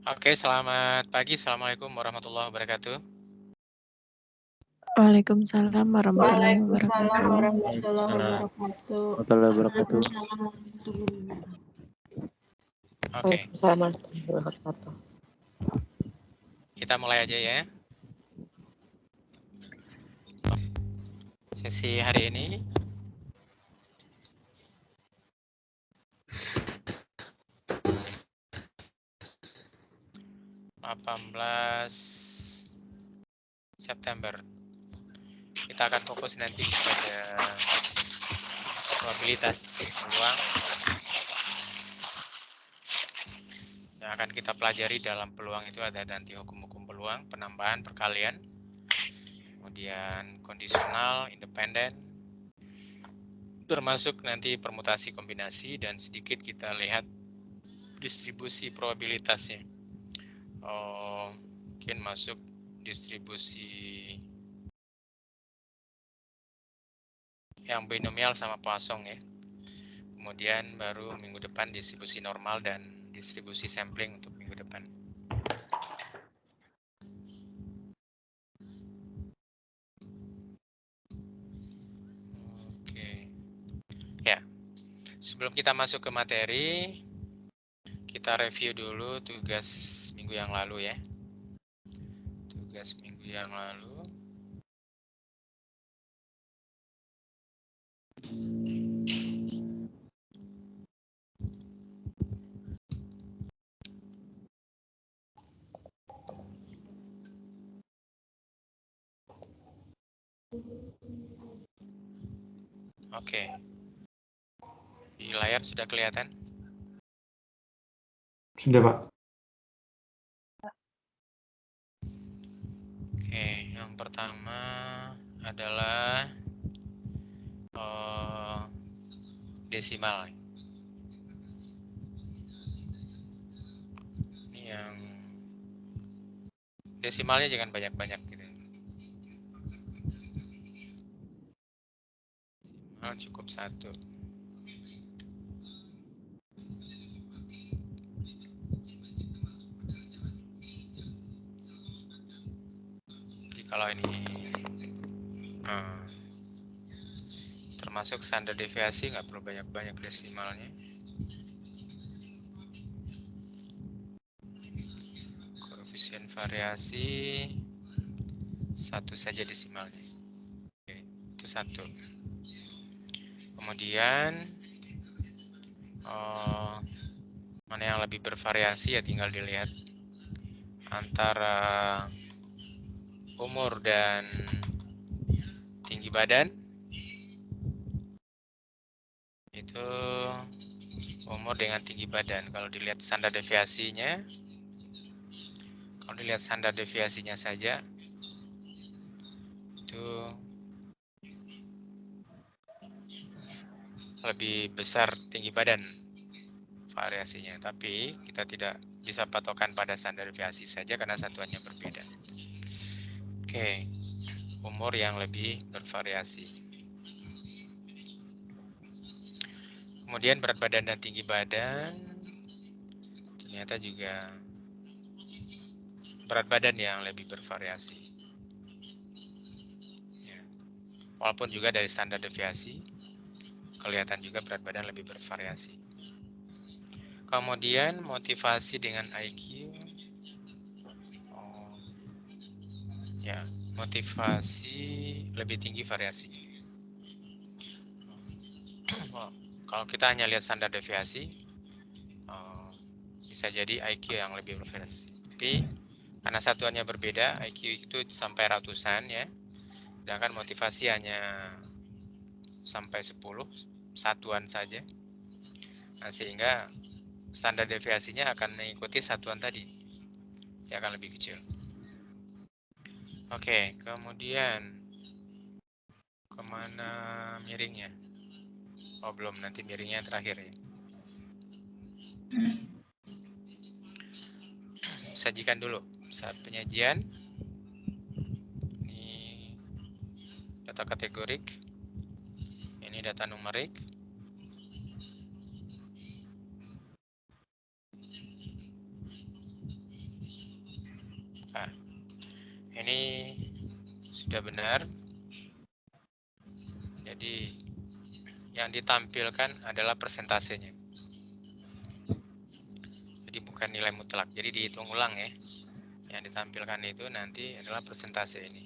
Oke, selamat pagi. Assalamualaikum warahmatullahi wabarakatuh. Waalaikumsalam warahmatullahi Waalaikumsalam wabarakatuh. warahmatullahi wabarakatuh. Warahmatullahi wabarakatuh. Oke, Waalaikumsalam warahmatullahi wabarakatuh. kita mulai aja ya. Sesi hari ini September. Kita akan fokus nanti kepada probabilitas peluang yang akan kita pelajari. Dalam peluang itu ada nanti hukum-hukum peluang, penambahan, perkalian, kemudian kondisional, independen, termasuk nanti permutasi kombinasi, dan sedikit kita lihat distribusi probabilitasnya. Mungkin masuk distribusi yang binomial sama Poisson ya. Kemudian baru minggu depan distribusi normal dan distribusi sampling untuk minggu depan. Oke. Ya. Sebelum kita masuk ke materi, kita review dulu tugas minggu yang lalu ya. Tugas minggu yang lalu. Oke. Di layar sudah kelihatan? Sudah, Pak. Oke, yang pertama adalah desimal. Ini yang desimalnya jangan banyak-banyak gitu. Desimal cukup 1. Jadi kalau ini termasuk standar deviasi, nggak perlu banyak-banyak desimalnya. Koefisien variasi 1 saja desimalnya. Oke, itu 1. Kemudian mana yang lebih bervariasi ya tinggal dilihat antara umur dan tinggi badan. Itu umur dengan tinggi badan. Kalau dilihat standar deviasinya, saja itu lebih besar tinggi badan variasinya, tapi kita tidak bisa patokan pada standar deviasi saja karena satuannya berbeda. Oke, umur yang lebih bervariasi. Kemudian berat badan dan tinggi badan, ternyata juga berat badan yang lebih bervariasi. Ya. Walaupun juga dari standar deviasi, kelihatan juga berat badan lebih bervariasi. Kemudian motivasi dengan IQ. Ya, motivasi lebih tinggi variasinya. Kalau kita hanya lihat standar deviasi, bisa jadi IQ yang lebih bervariasi. Tapi karena satuannya berbeda, IQ itu sampai ratusan ya. Sedangkan motivasi hanya sampai 10 satuan saja. Nah, sehingga standar deviasinya akan mengikuti satuan tadi. Dia akan lebih kecil. Oke, kemudian kemana miringnya? Oh, belum, nanti miringnya terakhir ya. Sajikan dulu saat penyajian. Ini data kategorik. Ini data numerik. sudah benar. Jadi yang ditampilkan adalah persentasenya. Jadi bukan nilai mutlak. Jadi dihitung ulang ya. Yang ditampilkan itu nanti adalah persentase ini.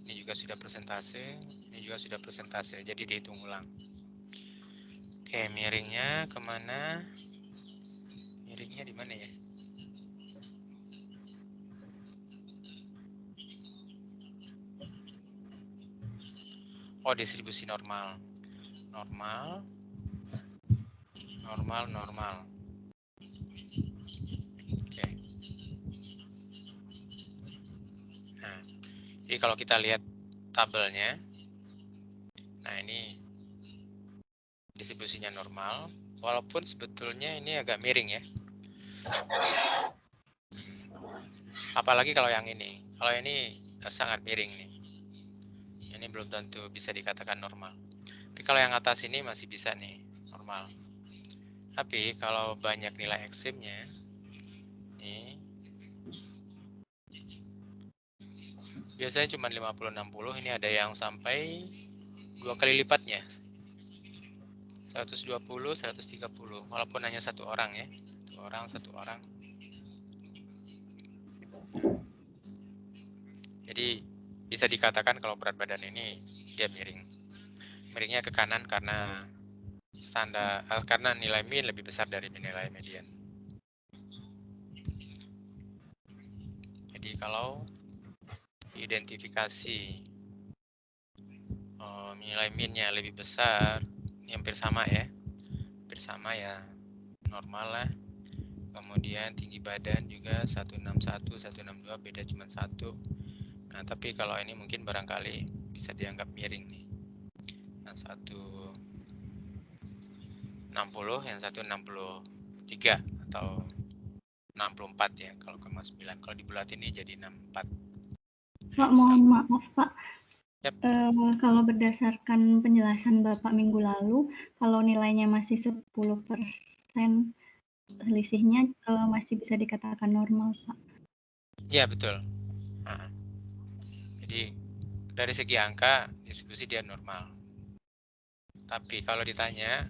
Ini juga sudah persentase, ini juga sudah persentase. Jadi dihitung ulang. Oke, miringnya kemana? Miringnya di mana ya? Oh, distribusi normal. Normal. Oke. Nah, jadi kalau kita lihat tabelnya, nah ini distribusinya normal, walaupun sebetulnya ini agak miring ya. Apalagi kalau yang ini. Kalau ini sangat miring nih. Ini belum tentu bisa dikatakan normal. Tapi kalau yang atas ini masih bisa nih, normal. Tapi kalau banyak nilai ekstrimnya, nih, biasanya cuma 50-60, ini ada yang sampai 2 kali lipatnya. 120, 130, walaupun hanya satu orang ya. Satu orang. Jadi bisa dikatakan kalau berat badan ini dia miring. Miringnya ke kanan karena karena nilai min lebih besar dari nilai median. Jadi kalau identifikasi nilai minnya lebih besar, ini hampir sama ya. Hampir sama ya, normal lah. Kemudian tinggi badan juga 161, 162, beda cuma 1. Nah, tapi kalau ini mungkin barangkali bisa dianggap miring nih. Yang 160, yang 163 atau 64 ya kalau ke 9. Kalau dibulat ini jadi 64. Pak, mohon maaf Pak. Yep. Kalau berdasarkan penjelasan Bapak minggu lalu, kalau nilainya masih 10%, selisihnya masih bisa dikatakan normal, Pak. Iya, betul. Nah, jadi dari segi angka distribusi dia normal. Tapi kalau ditanya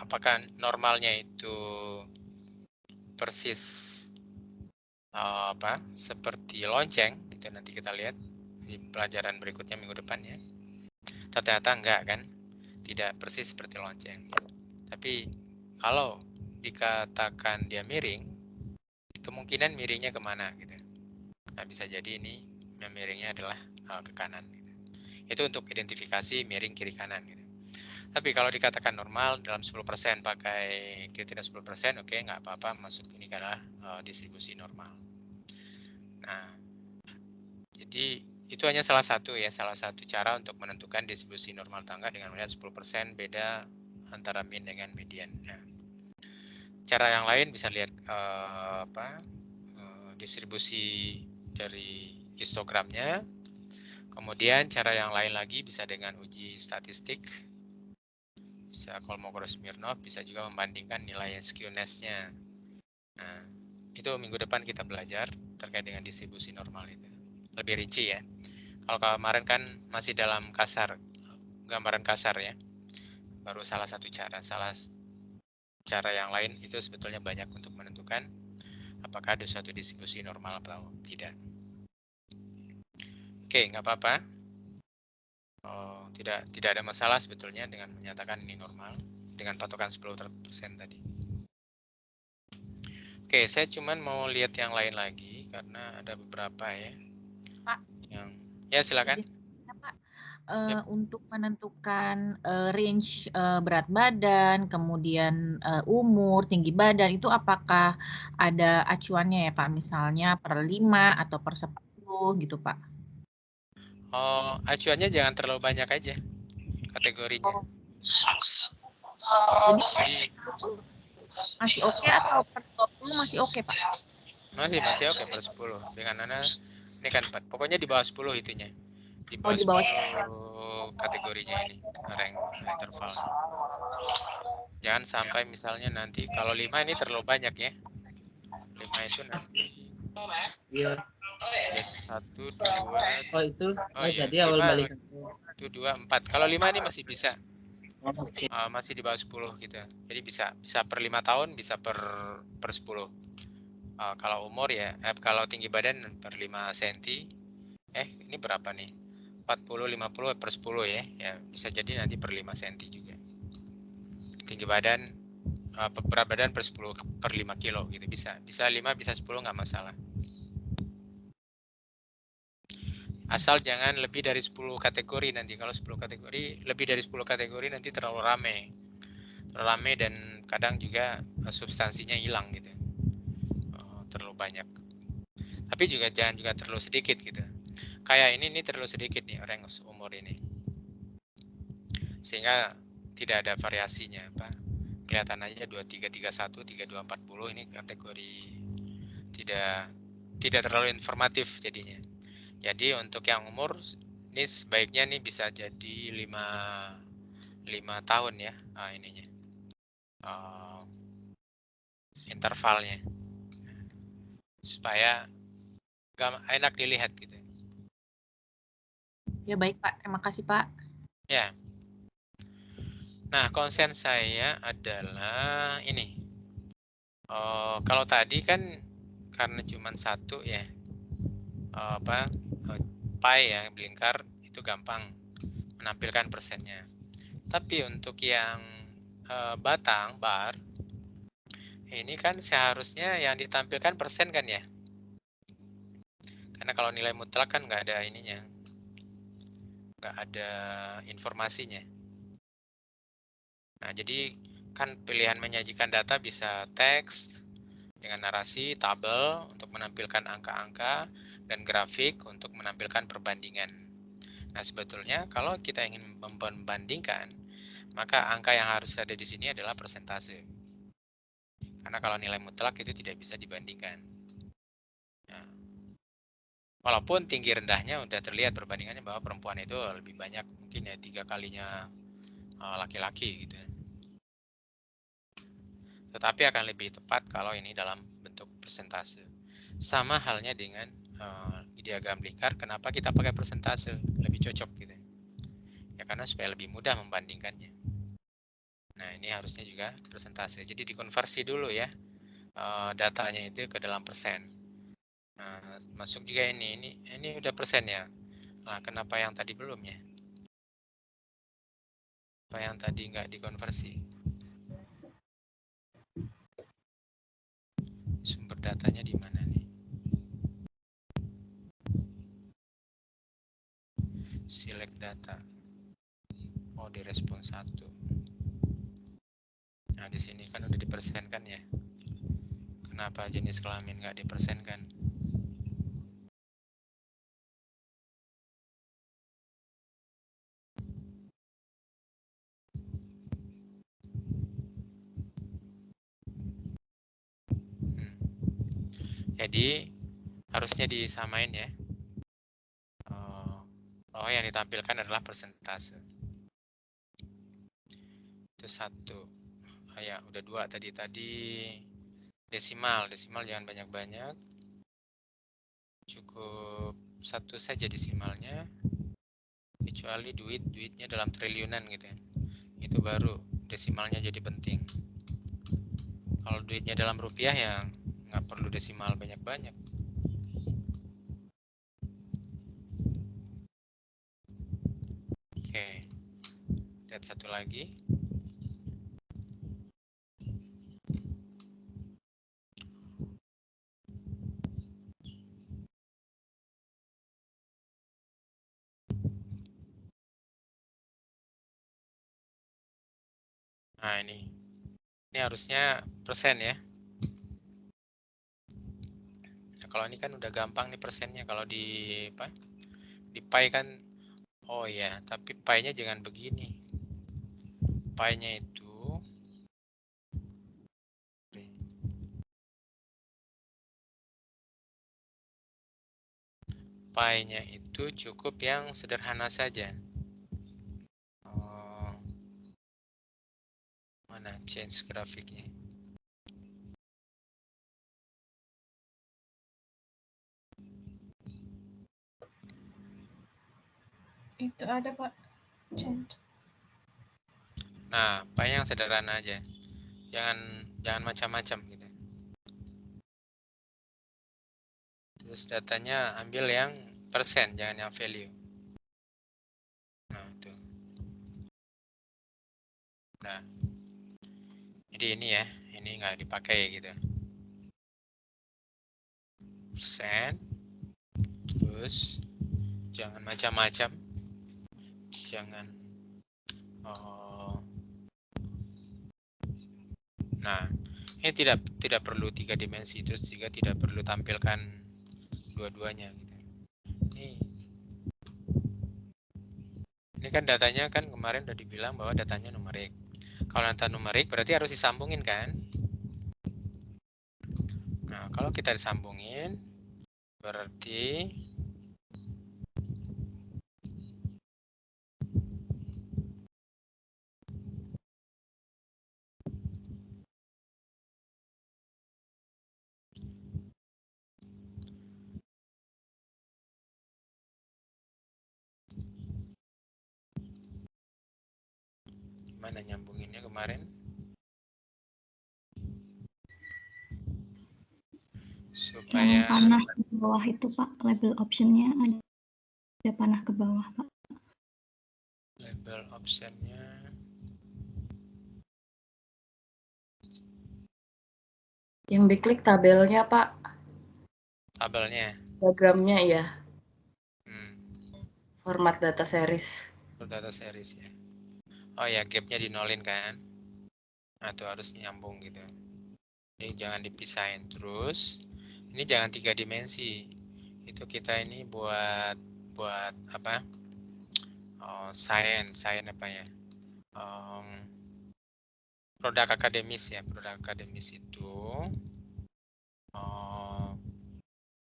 apakah normalnya itu persis seperti lonceng, itu nanti kita lihat di pelajaran berikutnya minggu depan ya. Ternyata enggak kan, tidak persis seperti lonceng. Tapi kalau dikatakan dia miring, kemungkinan miringnya kemana gitu. Nah, bisa jadi ini yang miringnya adalah ke kanan gitu. Itu untuk identifikasi miring kiri kanan gitu. Tapi kalau dikatakan normal dalam 10% pakai kriteria 10%, oke, nggak apa-apa, masuk ini adalah distribusi normal. Nah, jadi itu hanya salah satu cara untuk menentukan distribusi normal tangga dengan melihat 10% beda antara min dengan median. Nah, cara yang lain bisa lihat distribusi dari histogramnya. Kemudian cara yang lain lagi bisa dengan uji statistik, bisa Kolmogorov-Smirnov, bisa juga membandingkan nilai skewness-nya. Nah, itu minggu depan kita belajar terkait dengan distribusi normal itu. Lebih rinci ya. Kalau kemarin kan masih dalam gambaran kasar ya. Baru salah satu cara. Cara yang lain itu sebetulnya banyak untuk menentukan apakah ada suatu distribusi normal atau tidak. Oke, nggak apa-apa. Tidak ada masalah sebetulnya dengan menyatakan ini normal dengan patokan 10% tadi. Oke, saya cuman mau lihat yang lain lagi karena ada beberapa ya. Pak. Ya, silakan. Ya, Pak. Untuk menentukan range berat badan, kemudian umur, tinggi badan, itu apakah ada acuannya ya Pak? Misalnya per 5 atau per 10 gitu Pak? Acuannya jangan terlalu banyak aja kategorinya. Jadi masih oke atau per 20 masih oke Pak? Masih oke per 10. Dengan Nana ini kan 4. Pokoknya di bawah 10 itunya. Di bawah 10 kategorinya ini, rank interval. Jangan sampai misalnya nanti kalau 5 ini terlalu banyak ya. 5 itu nanti Iya. jadi 1, 2, Oh itu. oh iya, Jadi awal 5, balik. 1, 2, 4. Kalau 5 ini masih bisa. Oke. Masih di bawah 10 gitu. Jadi bisa per 5 tahun, bisa per 10. Kalau umur ya, kalau tinggi badan per 5 cm. Ini berapa nih? 40, 50 per 10 ya. Ya, bisa jadi nanti per 5 cm juga. Tinggi badan, berat badan per 10 per 5 kilo gitu bisa. Bisa 5, bisa 10 nggak masalah. Asal jangan lebih dari 10 kategori nanti. Kalau 10 kategori, lebih dari 10 kategori nanti terlalu rame dan kadang juga substansinya hilang gitu. Terlalu banyak. Tapi juga jangan juga terlalu sedikit gitu. Kayak ini terlalu sedikit nih range umur ini. Sehingga tidak ada variasinya, kelihatan aja 23, 31, 32, 40 ini kategori tidak terlalu informatif jadinya. Jadi untuk yang umur ini sebaiknya nih bisa jadi 5 tahun ya, ininya intervalnya, supaya enak dilihat gitu. Ya baik Pak, terima kasih Pak. Ya. Nah, konsen saya adalah ini. Kalau tadi kan karena cuma satu ya, pie ya, melingkar itu gampang menampilkan persennya. Tapi untuk yang batang bar, ini kan seharusnya yang ditampilkan persen kan ya? Karena kalau nilai mutlak kan nggak ada ininya, nggak ada informasinya. Nah, jadi kan pilihan menyajikan data bisa teks dengan narasi, tabel untuk menampilkan angka-angka, dan grafik untuk menampilkan perbandingan. Nah, sebetulnya kalau kita ingin membandingkan, maka angka yang harus ada di sini adalah persentase. Karena kalau nilai mutlak itu tidak bisa dibandingkan. Nah, walaupun tinggi rendahnya udah terlihat perbandingannya bahwa perempuan itu lebih banyak, mungkin ya 3 kalinya laki-laki gitu. Tetapi akan lebih tepat kalau ini dalam bentuk persentase. Sama halnya dengan diagram lingkar, kenapa kita pakai persentase? Lebih cocok gitu. Ya karena supaya lebih mudah membandingkannya. Nah, ini harusnya juga persentase. Jadi dikonversi dulu ya datanya itu ke dalam persen. Nah, masuk juga ini udah persen ya. Nah, kenapa yang tadi belum ya? Apa yang tadi nggak dikonversi? Sumber datanya di mana nih? Select data. Oh, di respon 1. Nah, di sini kan udah dipersenkan ya. Kenapa jenis kelamin nggak dipersenkan? Jadi harusnya disamain ya. Oh, yang ditampilkan adalah persentase. Itu 1. Ya, udah 2 tadi desimal jangan banyak-banyak. Cukup 1 saja desimalnya. Kecuali duitnya dalam triliunan gitu ya. Itu baru desimalnya jadi penting. Kalau duitnya dalam rupiah ya nggak perlu desimal banyak-banyak. Oke, lihat satu lagi. Nah, ini harusnya persen ya. Nah, kalau ini kan udah gampang nih persennya. Kalau di pie kan, oh ya, tapi pie-nya jangan begini. Pie-nya itu cukup yang sederhana saja. Mana change grafiknya? Itu ada Pak, change. Nah, Pak yang sederhana aja. Jangan macam-macam gitu. Terus datanya ambil yang persen, jangan yang value. Nah, itu. Nah, jadi ini ya, ini nggak dipakai gitu. Persen, terus jangan macam-macam, jangan. Nah, ini tidak perlu 3 dimensi, terus juga tidak perlu tampilkan dua-duanya gitu. Ini kan datanya kan kemarin udah dibilang bahwa datanya numerik. Kalau data numerik berarti harus disambungin kan? Nah, kalau kita disambungin berarti gimana nyambunginnya kemarin? Supaya Yang panah ke bawah itu Pak, label optionnya ada panah ke bawah Pak. label optionnya Yang diklik tabelnya, Pak. tabelnya. Diagramnya ya. Format data series. Data series ya. Oh ya, gapnya dinolin kan. Nah, itu harus nyambung gitu. Jadi jangan dipisahin. Terus ini jangan 3 dimensi. Itu kita ini buat apa? Science apa ya? Produk akademis ya. Produk akademis itu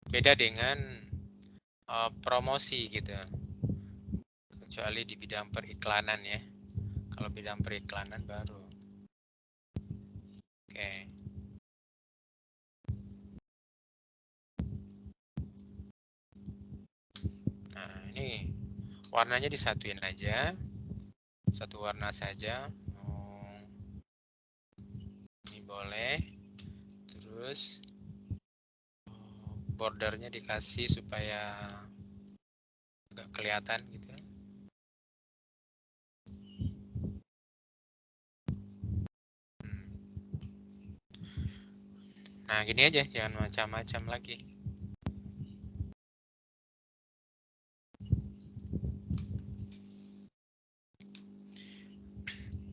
beda dengan promosi gitu. Kecuali di bidang periklanan ya. Kalau bidang periklanan baru. Oke. Nah, ini warnanya disatuin aja. Satu warna saja. Ini boleh. Terus bordernya dikasih supaya agak kelihatan gitu. Nah, gini aja, jangan macam-macam lagi.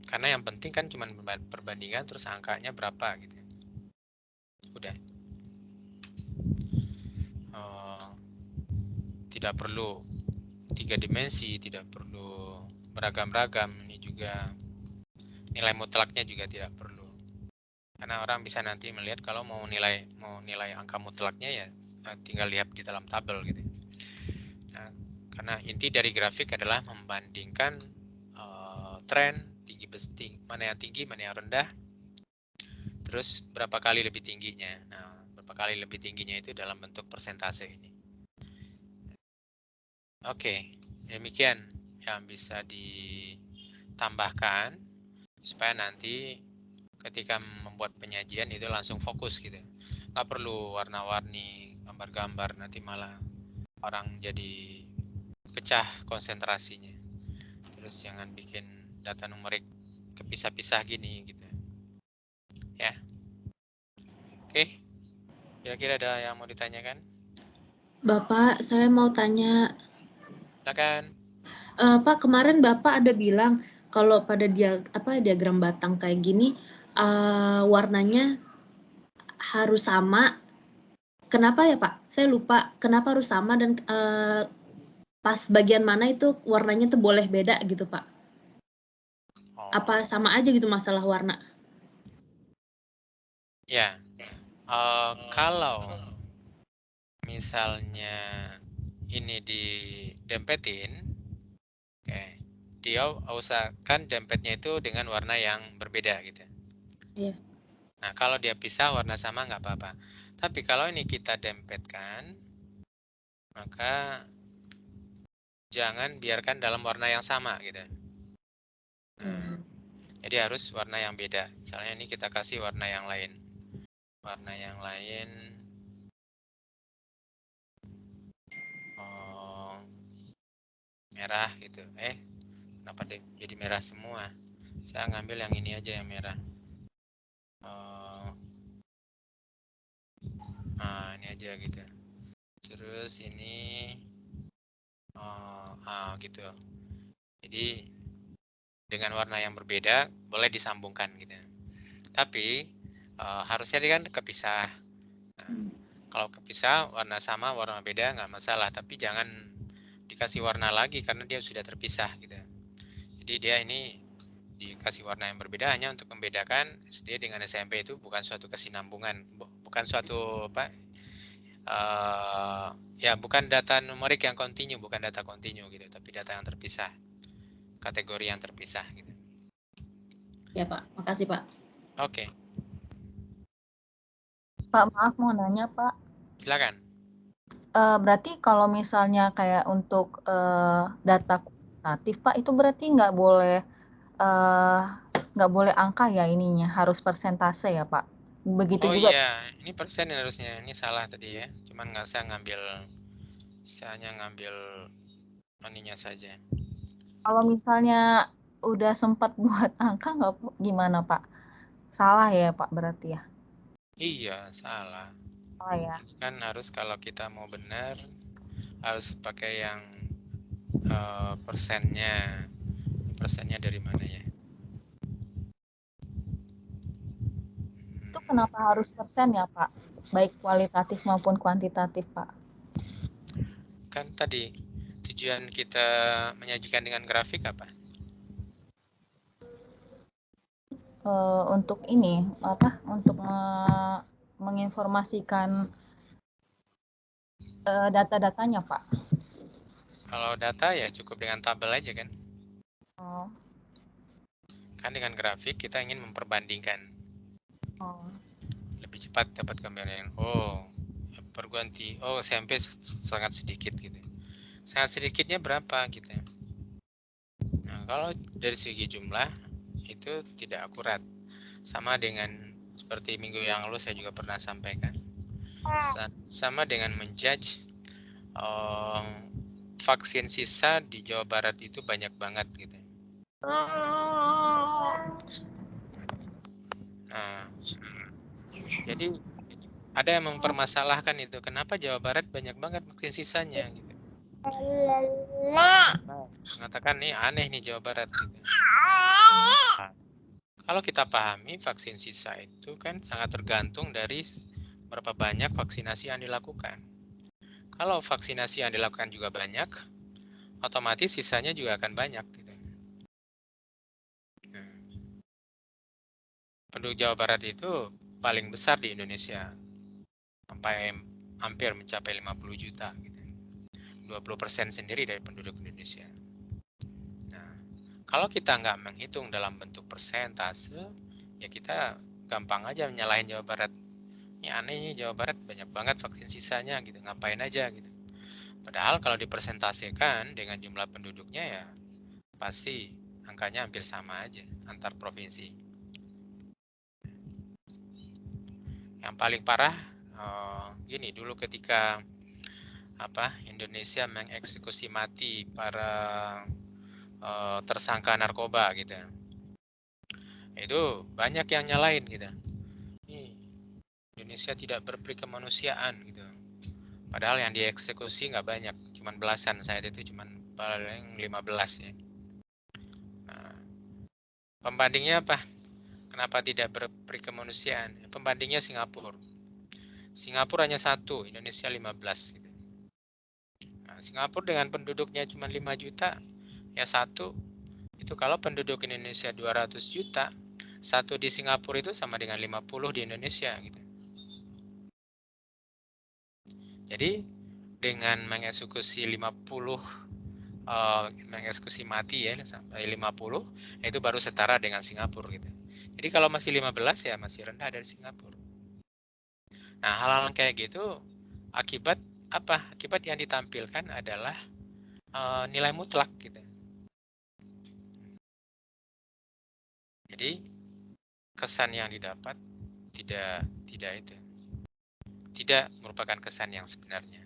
Karena yang penting kan cuma perbandingan terus angkanya berapa gitu. Udah. Tidak perlu 3 dimensi, tidak perlu beragam-ragam. Ini juga nilai mutlaknya juga tidak perlu. Karena orang bisa nanti melihat kalau mau nilai angka mutlaknya ya tinggal lihat di dalam tabel gitu. Nah, karena inti dari grafik adalah membandingkan tren mana yang tinggi, mana yang rendah, terus berapa kali lebih tingginya. Nah, berapa kali lebih tingginya itu dalam bentuk persentase ini. Oke, demikian yang bisa ditambahkan supaya nanti ketika membuat penyajian itu langsung fokus gitu. Nggak perlu warna-warni gambar-gambar, nanti malah orang jadi pecah konsentrasinya. Terus jangan bikin data numerik kepisah-pisah gini gitu. Ya. Oke. Kira-kira ada yang mau ditanyakan? Bapak, saya mau tanya. Silakan. Pak, kemarin Bapak ada bilang kalau pada diagram batang kayak gini warnanya harus sama. Kenapa ya Pak? Saya lupa. Kenapa harus sama dan pas bagian mana itu warnanya tuh boleh beda gitu Pak? Apa sama aja gitu masalah warna? Ya. Kalau misalnya ini didempetin, oke, dia usahakan dempetnya itu dengan warna yang berbeda gitu. Iya. Nah, kalau dia pisah warna sama nggak apa-apa. Tapi kalau ini kita dempetkan, maka jangan biarkan dalam warna yang sama gitu. Nah, jadi harus warna yang beda. Misalnya ini kita kasih warna yang lain. Warna yang lain merah gitu. Kenapa deh jadi merah semua? Saya ngambil yang ini aja yang merah. Ini aja gitu. Terus ini gitu. Jadi dengan warna yang berbeda boleh disambungkan gitu. Tapi harusnya dia kan kepisah. Nah, kalau kepisah warna sama warna beda nggak masalah, tapi jangan dikasih warna lagi karena dia sudah terpisah gitu. Jadi dia ini dikasih warna yang berbeda hanya untuk membedakan SD dengan SMP itu bukan suatu kesinambungan, bukan suatu bukan data numerik yang kontinu, bukan data kontinu gitu, tapi data yang terpisah, kategori yang terpisah gitu. Ya Pak, makasih Pak. Oke. Pak, maaf mau nanya Pak. Silakan. Berarti kalau misalnya kayak untuk data kuantitatif Pak, itu berarti nggak boleh angka ya ininya, harus persentase ya Pak? Begitu juga. Iya, ini persen harusnya, ini salah tadi ya, cuman saya hanya ngambil ininya saja. Kalau misalnya udah sempat buat angka nggak gimana Pak? Salah ya Pak berarti ya? Iya, salah. Salah ya. Ini kan harus kalau kita mau benar harus pakai yang persennya dari mana ya? Itu kenapa harus persen ya Pak? Baik kualitatif maupun kuantitatif Pak? Kan tadi tujuan kita menyajikan dengan grafik apa? Untuk ini untuk menginformasikan data-datanya Pak. Kalau data ya cukup dengan tabel aja kan. Kan dengan grafik kita ingin memperbandingkan. Lebih cepat dapat gambaran. Perguruan tinggi SMP sangat sedikit gitu. Sangat sedikitnya berapa gitu. Nah, kalau dari segi jumlah itu tidak akurat. Sama dengan seperti minggu yang lalu saya juga pernah sampaikan. Sama dengan menjudge vaksin sisa di Jawa Barat itu banyak banget gitu. Nah, jadi ada yang mempermasalahkan itu, kenapa Jawa Barat banyak banget vaksin sisanya gitu. Mengatakan nih aneh nih Jawa Barat gitu. Nah, kalau kita pahami vaksin sisa itu kan sangat tergantung dari berapa banyak vaksinasi yang dilakukan. Kalau vaksinasi yang dilakukan juga banyak, otomatis sisanya juga akan banyak gitu. Penduduk Jawa Barat itu paling besar di Indonesia, sampai hampir mencapai 50 juta gitu. 20% sendiri dari penduduk Indonesia. Nah, kalau kita nggak menghitung dalam bentuk persentase, ya kita gampang aja menyalahin Jawa Barat. Ini aneh nih Jawa Barat banyak banget vaksin sisanya gitu, ngapain aja gitu. Padahal kalau dipresentasikan dengan jumlah penduduknya ya pasti angkanya hampir sama aja antar provinsi. Yang paling parah gini, dulu ketika Indonesia mengeksekusi mati para tersangka narkoba gitu. Itu banyak yang nyalain gitu. Indonesia tidak berperi kemanusiaan gitu. Padahal yang dieksekusi nggak banyak, cuman belasan, saat itu cuman paling 15 ya. Nah, pembandingnya apa? Kenapa tidak berperi kemanusiaan? Pembandingnya Singapura. Singapura hanya 1, Indonesia 15 gitu. Nah, Singapura dengan penduduknya cuma 5 juta, ya 1. Itu kalau penduduk Indonesia 200 juta, 1 di Singapura itu sama dengan 50 di Indonesia gitu. Jadi dengan mengeksekusi 50 mengeksekusi mati ya sampai 50, itu baru setara dengan Singapura gitu. Jadi kalau masih 15 ya masih rendah dari Singapura. Nah, hal-hal kayak gitu akibat apa? Akibat yang ditampilkan adalah nilai mutlak gitu. Jadi kesan yang didapat tidak merupakan kesan yang sebenarnya,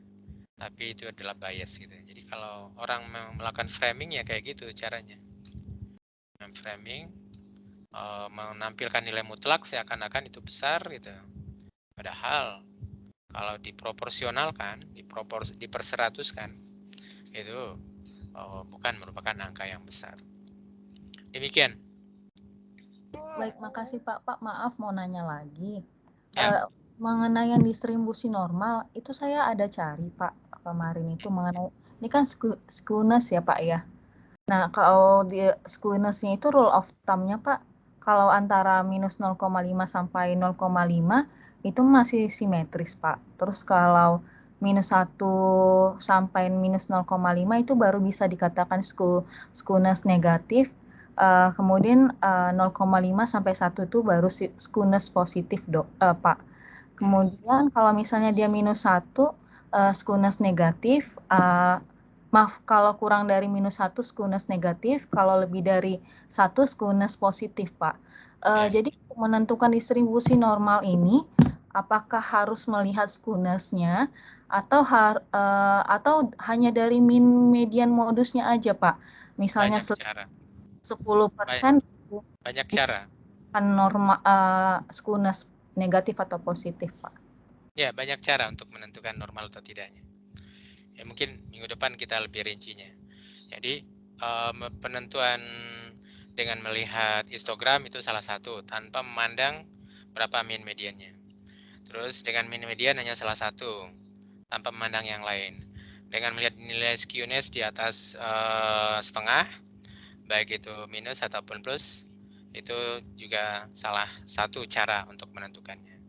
tapi itu adalah bias gitu. Jadi kalau orang melakukan framing ya kayak gitu caranya. Framing menampilkan nilai mutlak seakan-akan itu besar gitu. Padahal kalau diproporsionalkan, diperseratuskan, itu bukan merupakan angka yang besar. Demikian. Baik, makasih Pak. Pak, maaf mau nanya lagi. Ya. Mengenai yang distribusi normal, itu saya ada cari Pak kemarin itu mengenai, ini kan skewness ya Pak ya. Nah, kalau di skewness-nya itu rule of thumb-nya Pak, kalau antara minus 0,5 sampai 0,5 itu masih simetris Pak. Terus kalau minus 1 sampai minus 0,5 itu baru bisa dikatakan skewness negatif. Kemudian 0,5 sampai 1 itu baru skewness positif Pak. Kemudian kalau misalnya dia minus 1, skewness negatif, maaf, kalau kurang dari minus 1 skewness negatif, kalau lebih dari 1 skewness positif, Pak. Jadi menentukan distribusi normal ini, apakah harus melihat skewness-nya atau hanya dari median modusnya aja, Pak? Misalnya Banyak cara. 10% banyak cara. Normal skewness negatif atau positif, Pak? Ya, banyak cara untuk menentukan normal atau tidaknya. Ya, mungkin minggu depan kita lebih rincinya. Jadi penentuan dengan melihat histogram itu salah satu tanpa memandang berapa mean mediannya. Terus dengan mean median hanya salah satu tanpa memandang yang lain. Dengan melihat nilai skewness di atas setengah, baik itu minus ataupun plus, itu juga salah satu cara untuk menentukannya.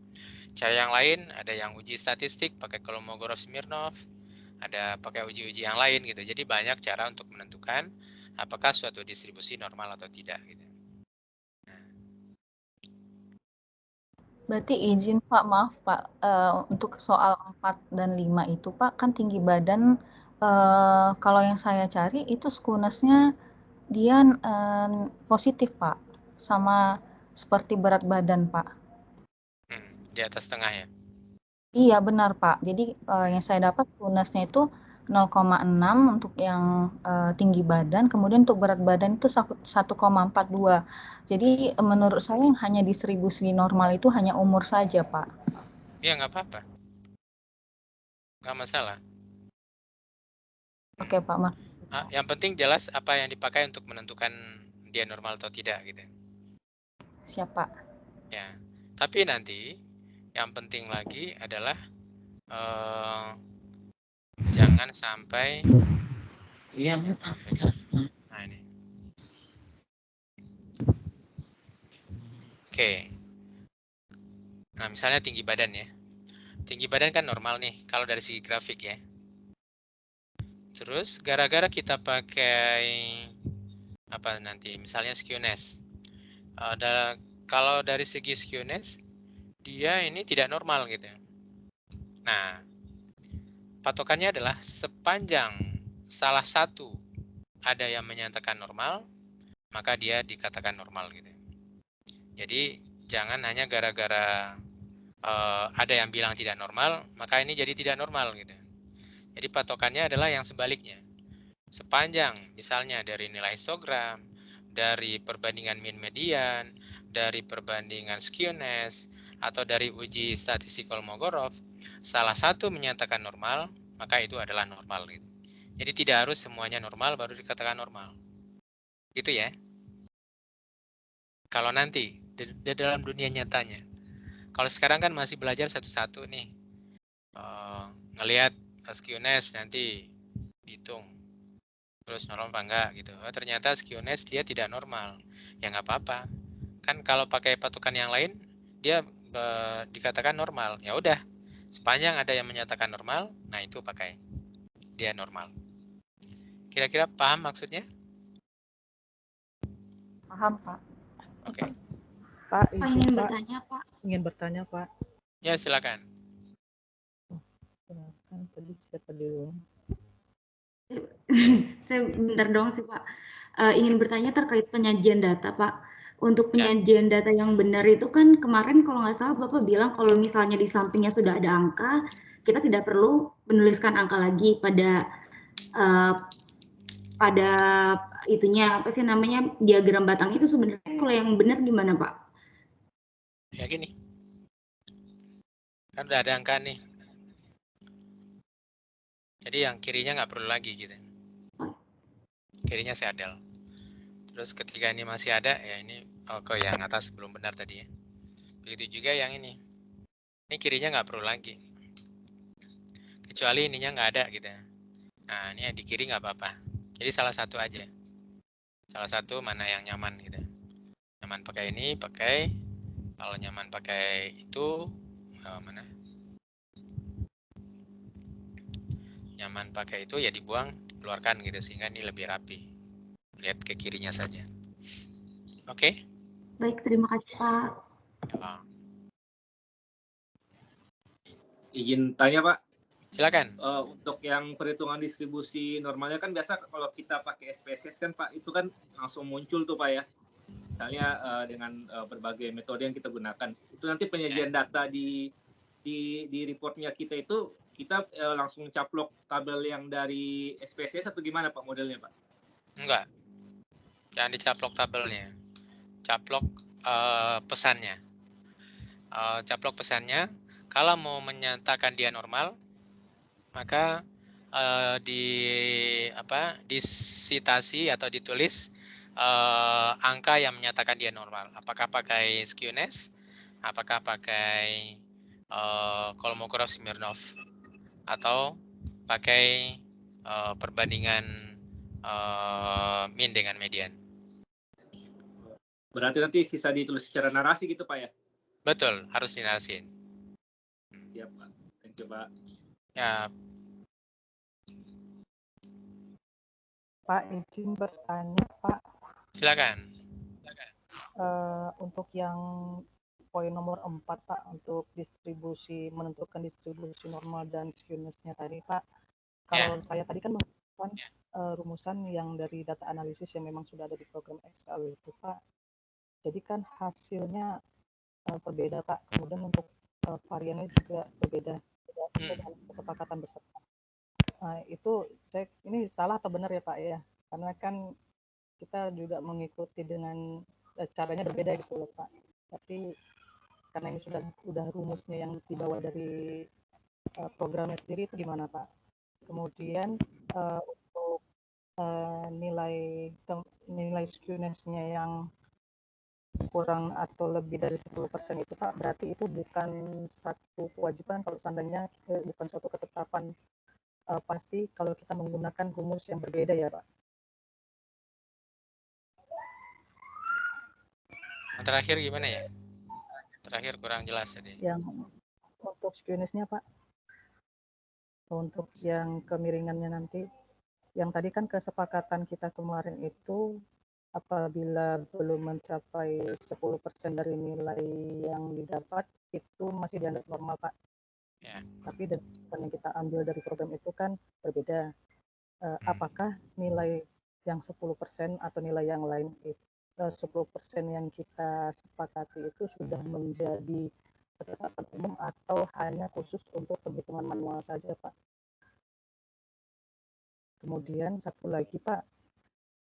Cara yang lain ada yang uji statistik pakai Kolmogorov-Smirnov, ada pakai uji-uji yang lain gitu. Jadi banyak cara untuk menentukan apakah suatu distribusi normal atau tidak gitu. Berarti izin Pak, maaf Pak, untuk soal 4 dan 5 itu Pak, kan tinggi badan, kalau yang saya cari itu skewness-nya dia positif Pak, sama seperti berat badan Pak. Di atas tengah ya? Iya benar Pak, jadi yang saya dapat skewness-nya itu 0,6 untuk yang tinggi badan, kemudian untuk berat badan itu 1,42. Jadi menurut saya yang hanya distribusi normal itu hanya umur saja, Pak. Ya nggak apa-apa, nggak masalah. Oke Pak, Yang penting jelas apa yang dipakai untuk menentukan dia normal atau tidak gitu. Siap Pak. Ya, tapi nanti yang penting lagi adalah jangan sampai nah ini. Oke. Nah, misalnya tinggi badan ya. Tinggi badan kan normal nih kalau dari segi grafik ya. Terus gara-gara kita pakai apa nanti misalnya skewness. Kalau dari segi skewness dia ini tidak normal gitu. Nah, patokannya adalah sepanjang salah satu ada yang menyatakan normal, maka dia dikatakan normal gitu. Jadi jangan hanya gara-gara ada yang bilang tidak normal, maka ini jadi tidak normal gitu. Jadi patokannya adalah yang sebaliknya. Sepanjang misalnya dari nilai histogram, dari perbandingan mean median, dari perbandingan skewness, atau dari uji statistik Kolmogorov, salah satu menyatakan normal, maka itu adalah normal gitu. Jadi tidak harus semuanya normal baru dikatakan normal. Gitu ya. Kalau nanti di dalam dunia nyatanya. Kalau sekarang kan masih belajar satu-satu nih. Ngelihat skewness nanti hitung. Terus normal apa enggak gitu. Ternyata skewness dia tidak normal. Ya nggak apa-apa. Kan kalau pakai patokan yang lain dia dikatakan normal. Ya udah. Sepanjang ada yang menyatakan normal, nah itu pakai. Dia normal. Kira-kira paham maksudnya? Paham, Pak. Oke. Pak, Pak izin ingin Pak, bertanya, Pak. ingin bertanya Pak. Ya, silakan. Silakan, tadi siapa dulu? Saya bentar dong sih Pak. Ingin bertanya terkait penyajian data Pak. Untuk Ya. penyajian data yang benar itu kan kemarin kalau nggak salah Bapak bilang kalau misalnya di sampingnya sudah ada angka, kita tidak perlu menuliskan angka lagi pada itunya apa sih namanya diagram batang itu sebenarnya kalau yang benar gimana Pak? Ya gini. Kan udah ada angka nih. Jadi yang kirinya nggak perlu lagi gitu. Kirinya saddle. Terus ketika ini masih ada, ya ini kok yang atas belum benar tadi ya. Begitu juga yang ini. Ini kirinya nggak perlu lagi. Kecuali ininya nggak ada gitu. Nah, ini yang di kiri nggak apa-apa. Jadi salah satu aja. Salah satu mana yang nyaman gitu. Nyaman pakai ini, pakai. Kalau nyaman pakai itu, mana? Nyaman pakai itu ya dibuang, dikeluarkan gitu. Sehingga ini lebih rapi. Lihat ke kirinya saja. Oke? Baik, terima kasih Pak. Izin tanya Pak. Silakan. Untuk yang perhitungan distribusi normalnya kan biasa kalau kita pakai SPSS kan Pak, itu kan langsung muncul tuh Pak ya. Misalnya dengan berbagai metode yang kita gunakan. Itu nanti penyajian data di reportnya kita itu kita langsung caplok tabel yang dari SPSS atau gimana Pak modelnya Pak? Enggak. Jangan dicaplok tabelnya. Caplok pesannya. Caplok pesannya. Kalau mau menyatakan dia normal, maka disitasi atau ditulis angka yang menyatakan dia normal. Apakah pakai skewness, apakah pakai Kolmogorov-Smirnov, atau pakai perbandingan mean dengan median. Berarti nanti sisa ditulis secara narasi gitu Pak ya? Betul, harus dinarasiin. Iya Pak, thank you Pak. Ya. Pak, izin bertanya Pak. Silakan. Untuk yang poin nomor 4 Pak, untuk menentukan distribusi normal dan skewness-nya tadi Pak. Kalau saya tadi kan menggunakan rumusan yang dari data analisis yang memang sudah ada di program Excel itu Pak. Jadi kan hasilnya berbeda Pak. Kemudian untuk variannya juga berbeda dengan kesepakatan bersama. Nah, itu ini salah atau benar ya Pak ya? Karena kan kita juga mengikuti dengan caranya berbeda gitu loh Pak. Tapi karena ini sudah rumusnya yang dibawa dari programnya sendiri itu gimana Pak? Kemudian untuk nilai skewness-nya yang kurang atau lebih dari 10% itu Pak, berarti itu bukan satu kewajiban kalau seandainya bukan suatu ketetapan pasti kalau kita menggunakan rumus yang berbeda ya Pak. Terakhir gimana ya? Terakhir kurang jelas tadi. Yang untuk skewness-nya Pak, untuk yang kemiringannya nanti, yang tadi kan kesepakatan kita kemarin itu apabila belum mencapai 10% dari nilai yang didapat itu masih dianggap normal Pak. Ya. Tapi data yang kita ambil dari program itu kan berbeda. Apakah nilai yang 10% atau nilai yang lain itu 10% yang kita sepakati itu sudah menjadi ketetapan umum atau hanya khusus untuk penghitungan manual saja Pak? Kemudian satu lagi Pak,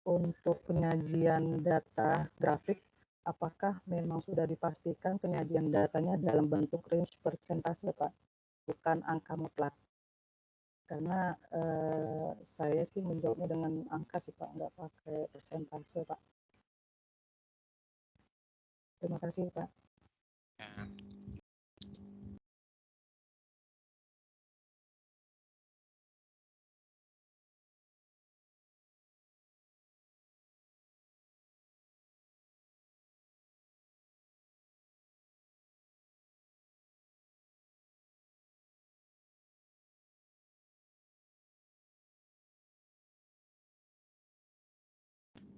untuk penyajian data grafik, apakah memang sudah dipastikan penyajian datanya dalam bentuk range persentase Pak, bukan angka mutlak? Karena saya sih menjawabnya dengan angka sih Pak, nggak pakai persentase Pak. Terima kasih Pak. Ya.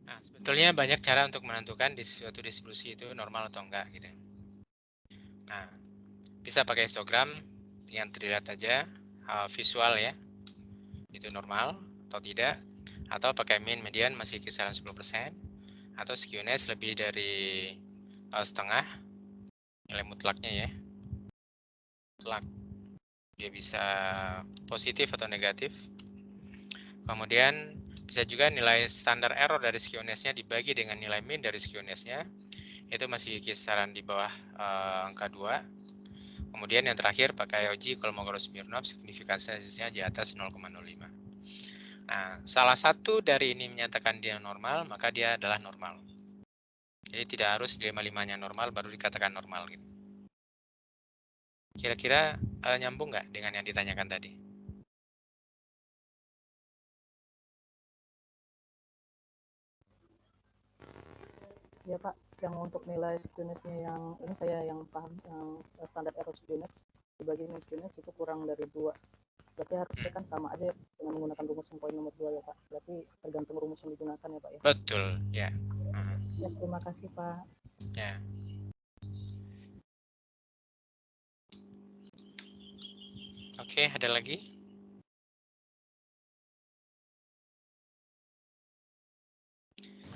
Nah, sebetulnya banyak cara untuk menentukan di suatu distribusi itu normal atau enggak gitu. Nah, bisa pakai histogram yang terlihat aja visual ya, itu normal atau tidak, atau pakai mean median masih kisaran 10%, atau skewness lebih dari setengah nilai mutlaknya ya. Mutlak dia bisa positif atau negatif. Kemudian bisa juga nilai standar error dari skewness-nya dibagi dengan nilai mean dari skewness-nya, itu masih kisaran di bawah angka 2. Kemudian yang terakhir pakai IOG Kolmogorov-Smirnov, signifikansinya di atas 0,05. Nah, salah satu dari ini menyatakan dia normal, maka dia adalah normal. Jadi tidak harus 5-5-nya normal baru dikatakan normal gitu. Kira-kira nyambung nggak dengan yang ditanyakan tadi? Ya Pak, yang untuk nilai skewness-nya yang ini saya yang paham, yang standar error skewness dibagi dengan skewness itu kurang dari 2. Berarti harusnya kan sama aja dengan menggunakan rumus yang poin nomor 2 ya Pak. Berarti tergantung rumus yang digunakan ya Pak ya. Betul, ya. Siap, terima kasih Pak. Ya. Oke, ada lagi?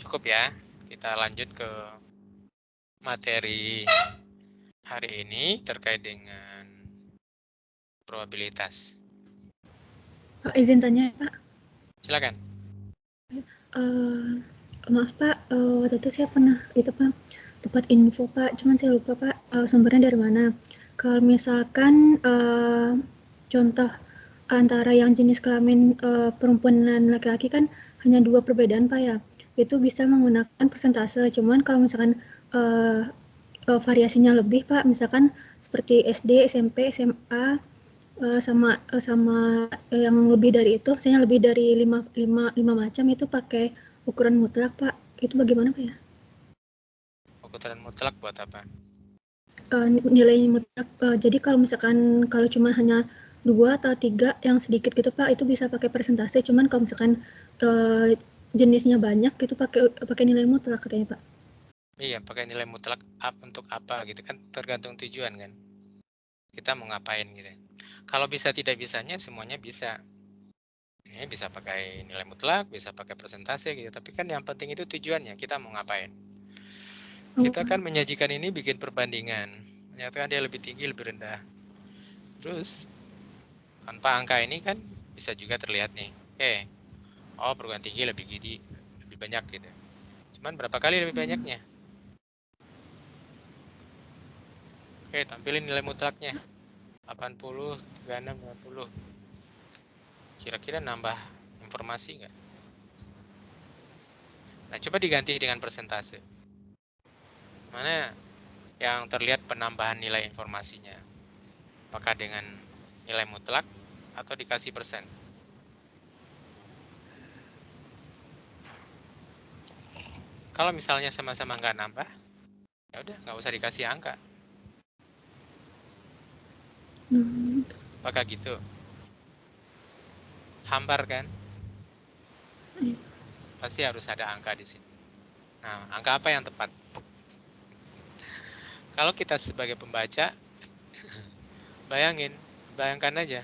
Cukup ya. Kita lanjut ke materi hari ini terkait dengan probabilitas. Pak, izin tanya Pak. Silakan. Maaf Pak, waktu itu saya pernah itu Pak dapat info Pak, cuman saya lupa Pak sumbernya dari mana. Kalau misalkan contoh antara yang jenis kelamin perempuan dan laki-laki kan hanya 2 perbedaan Pak ya. Itu bisa menggunakan persentase. Cuman kalau misalkan variasinya lebih Pak, misalkan seperti SD, SMP, SMA sama yang lebih dari itu, misalnya lebih dari 5 macam itu pakai ukuran mutlak Pak. Itu bagaimana Pak ya? Ukuran mutlak buat apa? Nilai mutlak. Jadi kalau misalkan kalau cuma hanya 2 atau 3 yang sedikit gitu Pak, itu bisa pakai persentase. Cuman kalau misalkan jenisnya banyak itu pakai nilai mutlak katanya Pak. Iya, pakai nilai mutlak untuk apa gitu kan, tergantung tujuan kan. Kita mau ngapain gitu. Kalau bisa tidak bisanya semuanya bisa. Ini bisa pakai nilai mutlak, bisa pakai persentase gitu. Tapi kan yang penting itu tujuannya, kita mau ngapain. Kita kan menyajikan ini bikin perbandingan. Menyatakan dia lebih tinggi, lebih rendah. Terus tanpa angka ini kan bisa juga terlihat nih. Oh perguruan tinggi lebih banyak gitu. Cuman berapa kali lebih banyaknya? Tampilin nilai mutlaknya. 80, 36, 50. Kira-kira nambah informasi nggak? Nah, coba diganti dengan persentase. Mana yang terlihat penambahan nilai informasinya? Apakah dengan nilai mutlak atau dikasih persen? Kalau misalnya sama-sama nggak nambah, ya udah nggak usah dikasih angka. Apakah gitu? Hambar kan? Pasti harus ada angka di sini. Nah, angka apa yang tepat? Kalau kita sebagai pembaca, bayangkan aja.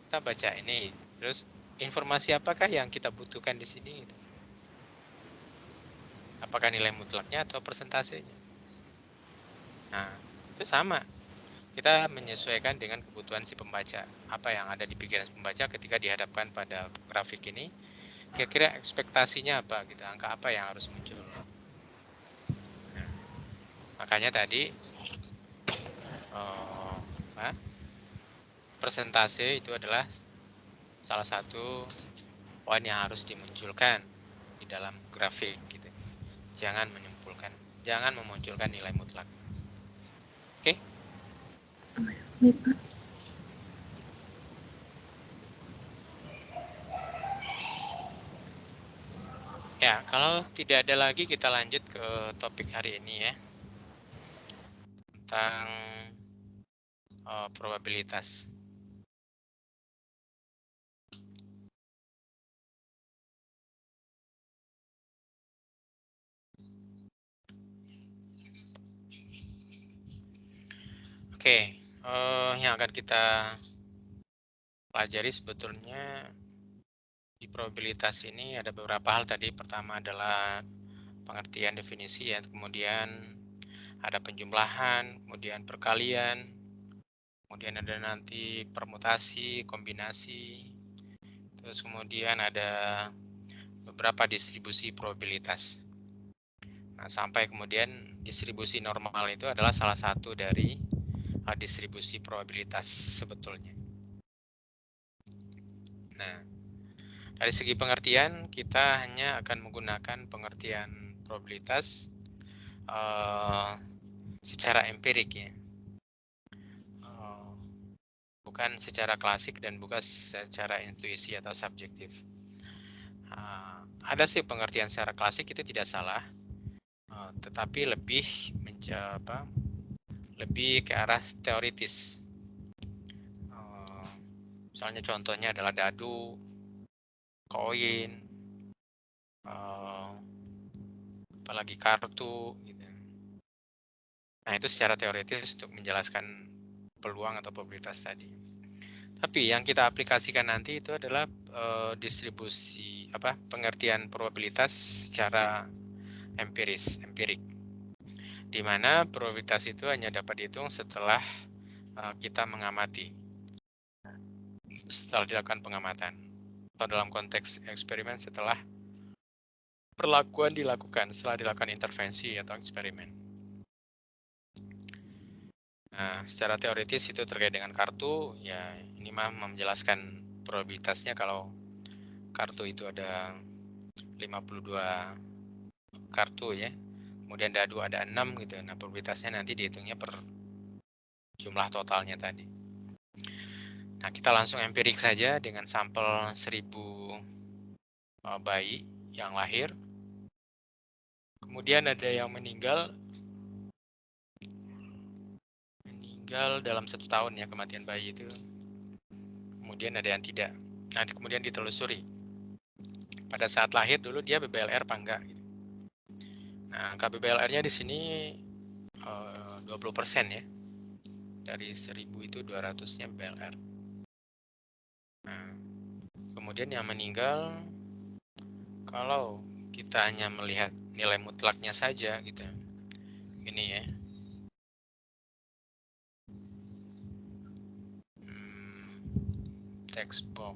Kita baca ini, terus informasi apakah yang kita butuhkan di sini? Apakah nilai mutlaknya atau persentasenya? Nah, itu sama. Kita menyesuaikan dengan kebutuhan si pembaca. Apa yang ada di pikiran pembaca ketika dihadapkan pada grafik ini, kira-kira ekspektasinya apa gitu, angka apa yang harus muncul. Nah, makanya tadi persentase itu adalah salah satu poin yang harus dimunculkan di dalam grafik gitu. Jangan memunculkan nilai mutlak. Oke? Ya, kalau tidak ada lagi kita lanjut ke topik hari ini ya. Tentang probabilitas. Oke, yang akan kita pelajari sebetulnya di probabilitas ini ada beberapa hal tadi. Pertama adalah pengertian definisi ya, kemudian ada penjumlahan, kemudian perkalian, kemudian ada nanti permutasi, kombinasi, terus kemudian ada beberapa distribusi probabilitas. Nah, sampai kemudian distribusi normal itu adalah salah satu dari distribusi probabilitas sebetulnya. Nah, dari segi pengertian kita hanya akan menggunakan pengertian probabilitas secara empirik ya, bukan secara klasik dan bukan secara intuisi atau subjektif. Ada sih pengertian secara klasik itu tidak salah, tetapi lebih lebih ke arah teoritis. Misalnya contohnya adalah dadu, koin, apalagi kartu gitu. Nah, itu secara teoritis untuk menjelaskan peluang atau probabilitas tadi. Tapi yang kita aplikasikan nanti itu adalah distribusi pengertian probabilitas secara empirik, di mana probabilitas itu hanya dapat dihitung setelah kita mengamati, setelah dilakukan pengamatan, atau dalam konteks eksperimen setelah perlakuan dilakukan, setelah dilakukan intervensi atau eksperimen. Nah, secara teoritis itu terkait dengan kartu, ya ini mah menjelaskan probabilitasnya kalau kartu itu ada 52 kartu ya, kemudian dadu ada 6 gitu. Nah, probabilitasnya nanti dihitungnya per jumlah totalnya tadi. Nah, kita langsung empirik saja dengan sampel 1000 bayi yang lahir. Kemudian ada yang meninggal dalam 1 tahun ya, kematian bayi itu. Kemudian ada yang tidak. Nanti kemudian ditelusuri pada saat lahir dulu dia BBLR apa enggak gitu. Nah, angka BBLR-nya di sini 20% ya. Dari 1000 itu 200-nya BBLR. Nah, kemudian yang meninggal, kalau kita hanya melihat nilai mutlaknya saja gitu. Ini ya. Text box.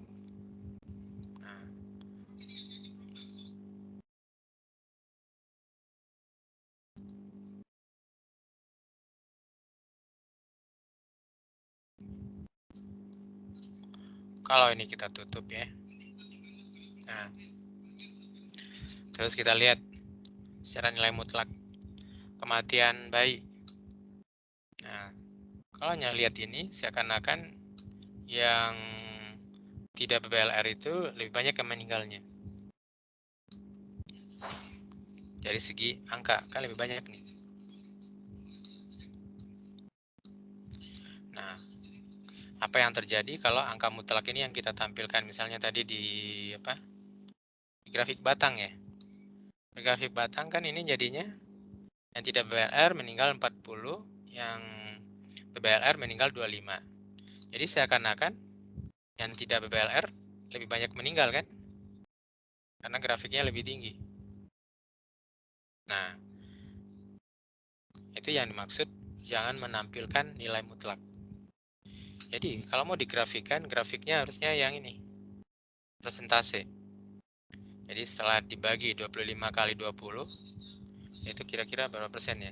Nah. Kalau ini kita tutup ya. Nah. Terus kita lihat secara nilai mutlak kematian bayi. Nah, kalau hanya lihat ini seakan-akan yang tidak BBLR itu lebih banyak yang meninggalnya. Dari segi angka kan lebih banyak nih. Nah, apa yang terjadi kalau angka mutlak ini yang kita tampilkan misalnya tadi di di grafik batang ya. Di grafik batang kan ini jadinya yang tidak BBLR meninggal 40, yang BBLR meninggal 25. Jadi seakan-akan yang tidak BBLR lebih banyak meninggal kan? Karena grafiknya lebih tinggi. Nah, itu yang dimaksud jangan menampilkan nilai mutlak. Jadi, kalau mau digrafikan, grafiknya harusnya yang ini. Persentase. Jadi, setelah dibagi 25 kali 20, itu kira-kira berapa persen ya?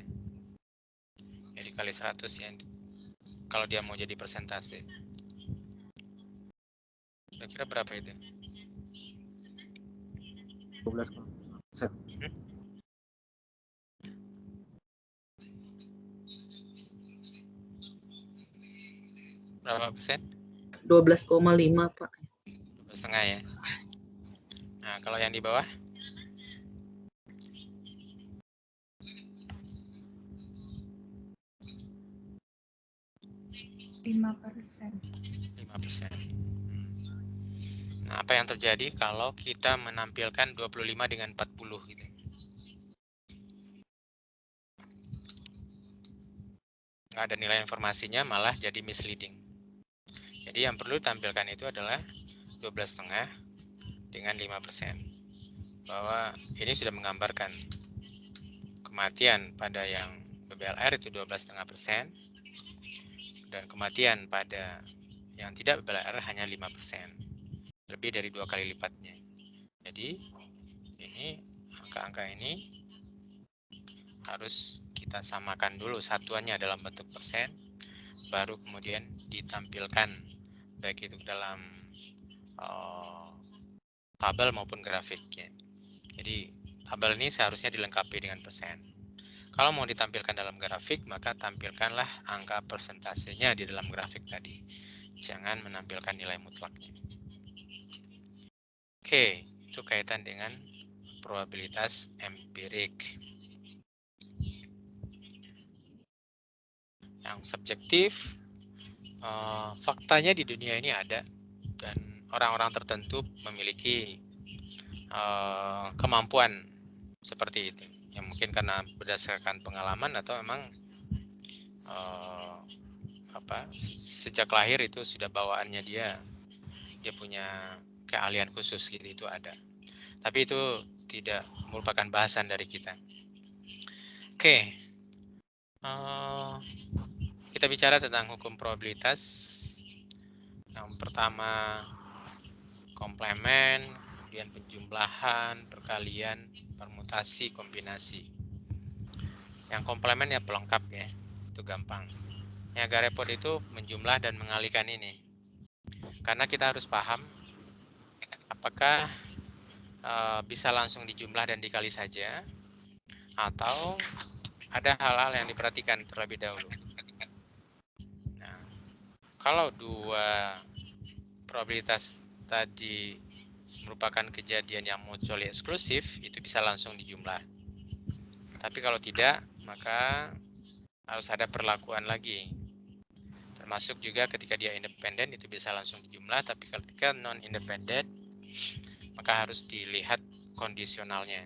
Jadi, kali 100 ya. Kalau dia mau jadi persentase. Kira-kira berapa itu? 12%. Berapa persen? 12,5 Pak. 12,5 ya. Nah, kalau yang di bawah? 5%. 5%. Nah, apa yang terjadi kalau kita menampilkan 25 dengan 40 gitu? nggak ada nilai informasinya, malah jadi misleading. Jadi yang perlu ditampilkan itu adalah 12,5 dengan 5%. Bahwa ini sudah menggambarkan kematian pada yang BBLR itu 12,5%, dan kematian pada yang tidak BBLR hanya 5%. Lebih dari 2 kali lipatnya. Jadi ini angka-angka ini harus kita samakan dulu satuannya dalam bentuk persen, baru kemudian ditampilkan baik itu dalam tabel maupun grafik ya. Jadi tabel ini seharusnya dilengkapi dengan persen. Kalau mau ditampilkan dalam grafik, maka tampilkanlah angka persentasenya di dalam grafik tadi. Jangan menampilkan nilai mutlaknya. Oke, itu kaitan dengan probabilitas empirik. Yang subjektif, faktanya di dunia ini ada, dan orang-orang tertentu memiliki kemampuan seperti itu. Yang mungkin karena berdasarkan pengalaman atau memang sejak lahir itu sudah bawaannya dia punya keahlian khusus gitu, itu ada. Tapi itu tidak merupakan bahasan dari kita. Oke. Kita bicara tentang hukum probabilitas. Yang pertama komplemen, kemudian penjumlahan, perkalian, permutasi, kombinasi. Yang komplemen ya pelengkap ya, itu gampang. Yang agak repot itu menjumlah dan mengalihkan ini. Karena kita harus paham apakah bisa langsung dijumlah dan dikali saja, atau ada hal-hal yang diperhatikan terlebih dahulu. Nah, kalau dua probabilitas tadi merupakan kejadian yang mutually eksklusif, itu bisa langsung dijumlah. Tapi kalau tidak, maka harus ada perlakuan lagi. Termasuk juga ketika dia independen, itu bisa langsung dijumlah, tapi ketika non-independen, maka harus dilihat kondisionalnya.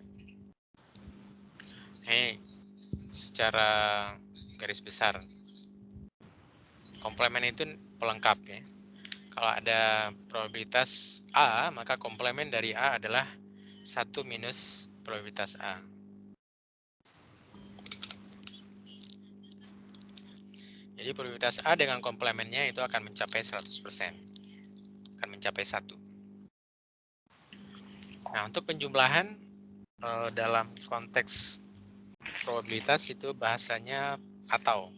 Secara garis besar, komplemen itu pelengkap ya. Kalau ada probabilitas A, maka komplemen dari A adalah 1 minus probabilitas A. Jadi probabilitas A dengan komplemennya itu akan mencapai 100%. Akan mencapai 1. Nah, untuk penjumlahan dalam konteks probabilitas itu bahasanya atau.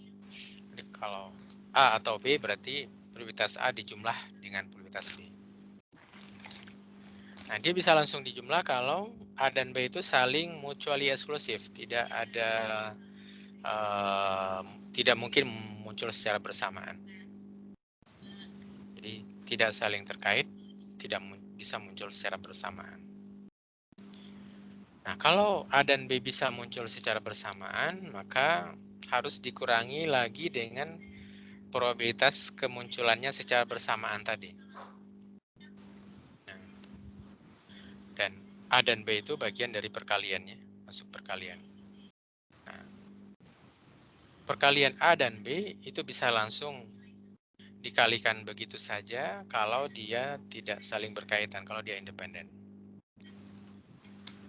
Jadi kalau A atau B berarti probabilitas A dijumlah dengan probabilitas B. Nah, dia bisa langsung dijumlah kalau A dan B itu saling mutually eksklusif, tidak ada tidak mungkin muncul secara bersamaan. Jadi tidak saling terkait, tidak bisa muncul secara bersamaan. Nah, kalau A dan B bisa muncul secara bersamaan, maka harus dikurangi lagi dengan probabilitas kemunculannya secara bersamaan tadi. Nah, dan A dan B itu bagian dari perkaliannya, masuk perkalian. Nah, perkalian A dan B itu bisa langsung dikalikan begitu saja kalau dia tidak saling berkaitan, kalau dia independen.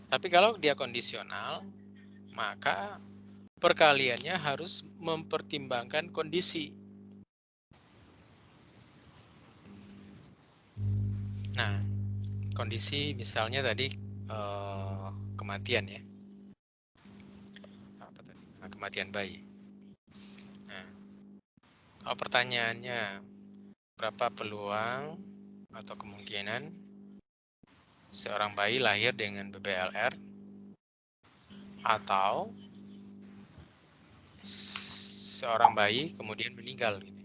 Tapi kalau dia kondisional, maka perkaliannya harus mempertimbangkan kondisi. Nah, kondisi misalnya tadi kematian ya. Apa tadi? Nah, kematian bayi. Nah, kalau pertanyaannya berapa peluang atau kemungkinan seorang bayi lahir dengan BBLR atau seorang bayi kemudian meninggal gitu.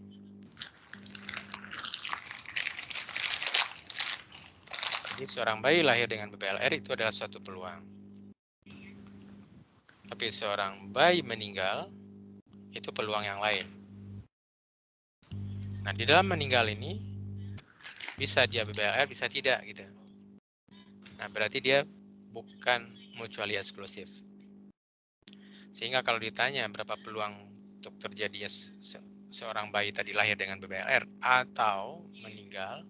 Jadi seorang bayi lahir dengan BBLR itu adalah suatu peluang. Tapi seorang bayi meninggal itu peluang yang lain. Nah, di dalam meninggal ini bisa dia BBLR, bisa tidak gitu. Nah, berarti dia bukan mutually eksklusif. Sehingga kalau ditanya berapa peluang untuk terjadinya seorang bayi tadi lahir dengan BBLR atau meninggal,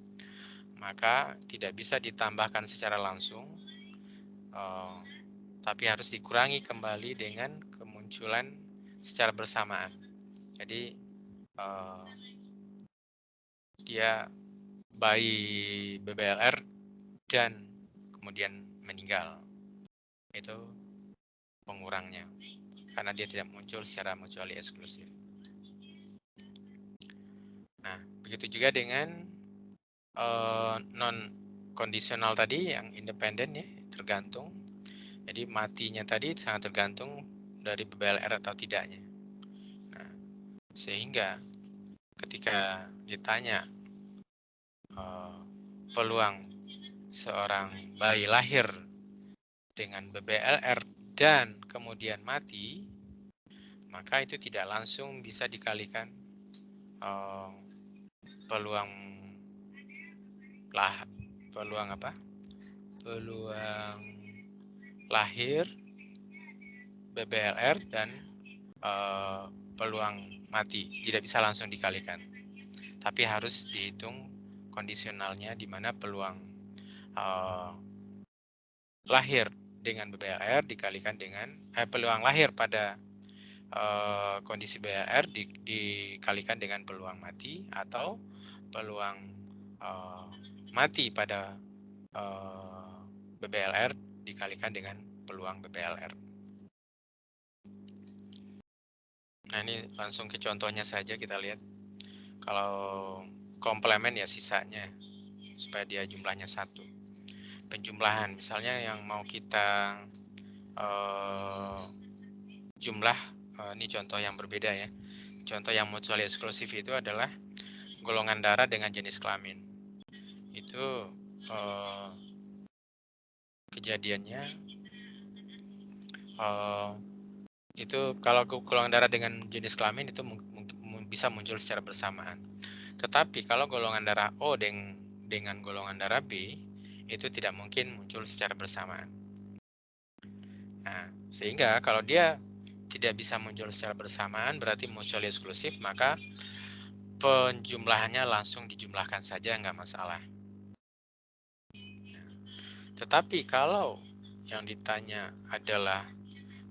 maka tidak bisa ditambahkan secara langsung, tapi harus dikurangi kembali dengan kemunculan secara bersamaan. Jadi dia bayi BBLR dan kemudian meninggal, itu pengurangnya, karena dia tidak muncul secara mutually eksklusif. Nah, begitu juga dengan non kondisional tadi yang independen ya, tergantung. Jadi matinya tadi sangat tergantung dari BBLR atau tidaknya. Nah, sehingga ketika ditanya peluang seorang bayi lahir dengan BBLR dan kemudian mati, maka itu tidak langsung bisa dikalikan peluang lahir BBLR dan peluang mati, tidak bisa langsung dikalikan, tapi harus dihitung kondisionalnya, di mana peluang lahir dengan BBLR dikalikan dengan peluang lahir pada kondisi BBLR dikalikan dengan peluang mati, atau peluang mati pada BBLR dikalikan dengan peluang BBLR. Nah, ini langsung ke contohnya saja kita lihat. Kalau komplement ya sisanya, supaya dia jumlahnya 1. Penjumlahan, misalnya yang mau kita jumlah, ini contoh yang berbeda ya. Contoh yang mutually eksklusif itu adalah golongan darah dengan jenis kelamin. Itu kejadiannya itu kalau golongan darah dengan jenis kelamin itu bisa muncul secara bersamaan. Tetapi kalau golongan darah O dengan golongan darah B itu tidak mungkin muncul secara bersamaan. Nah, sehingga kalau dia tidak bisa muncul secara bersamaan, berarti mutually eksklusif, maka penjumlahannya langsung dijumlahkan saja, nggak masalah. Tetapi kalau yang ditanya adalah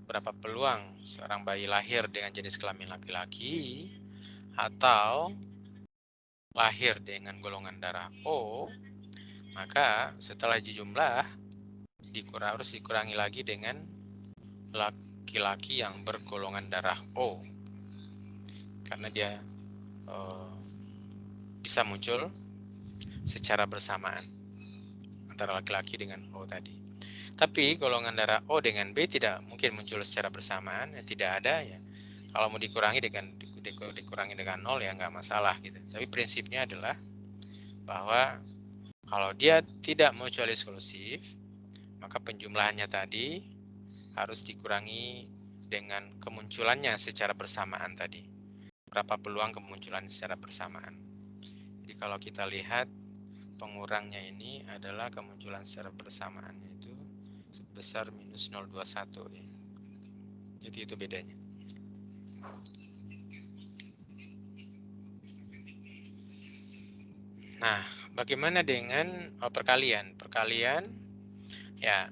berapa peluang seorang bayi lahir dengan jenis kelamin laki-laki atau lahir dengan golongan darah O, maka setelah dijumlah harus dikurangi lagi dengan laki-laki yang bergolongan darah O, karena dia bisa muncul secara bersamaan antara laki-laki dengan O tadi. Tapi golongan darah O dengan B tidak mungkin muncul secara bersamaan, ya tidak ada ya. Kalau mau dikurangi dengan 0 ya nggak masalah gitu. Tapi prinsipnya adalah bahwa kalau dia tidak mutually eksklusif, maka penjumlahannya tadi harus dikurangi dengan kemunculannya secara bersamaan tadi. Berapa peluang kemunculan secara bersamaan. Jadi kalau kita lihat pengurangnya ini adalah kemunculan secara bersamaannya itu sebesar minus 0,21 ya. Jadi itu bedanya. Nah, bagaimana dengan perkalian? Perkalian ya,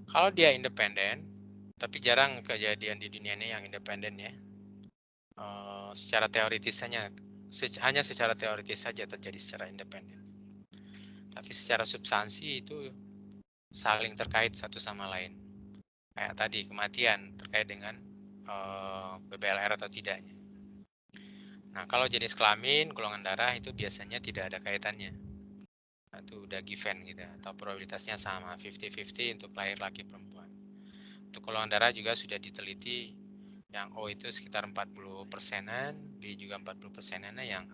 kalau dia independen, tapi jarang kejadian di dunia ini yang independen ya. Secara teoritis hanya secara teoritis saja terjadi secara independen. Tapi secara substansi itu saling terkait satu sama lain. Kayak tadi kematian terkait dengan BBLR atau tidaknya. Nah, kalau jenis kelamin, golongan darah itu biasanya tidak ada kaitannya. Nah, itu udah given gitu, atau probabilitasnya sama 50-50 untuk lahir laki perempuan. Untuk golongan darah juga sudah diteliti, yang O itu sekitar 40%-an, B juga 40%-an, yang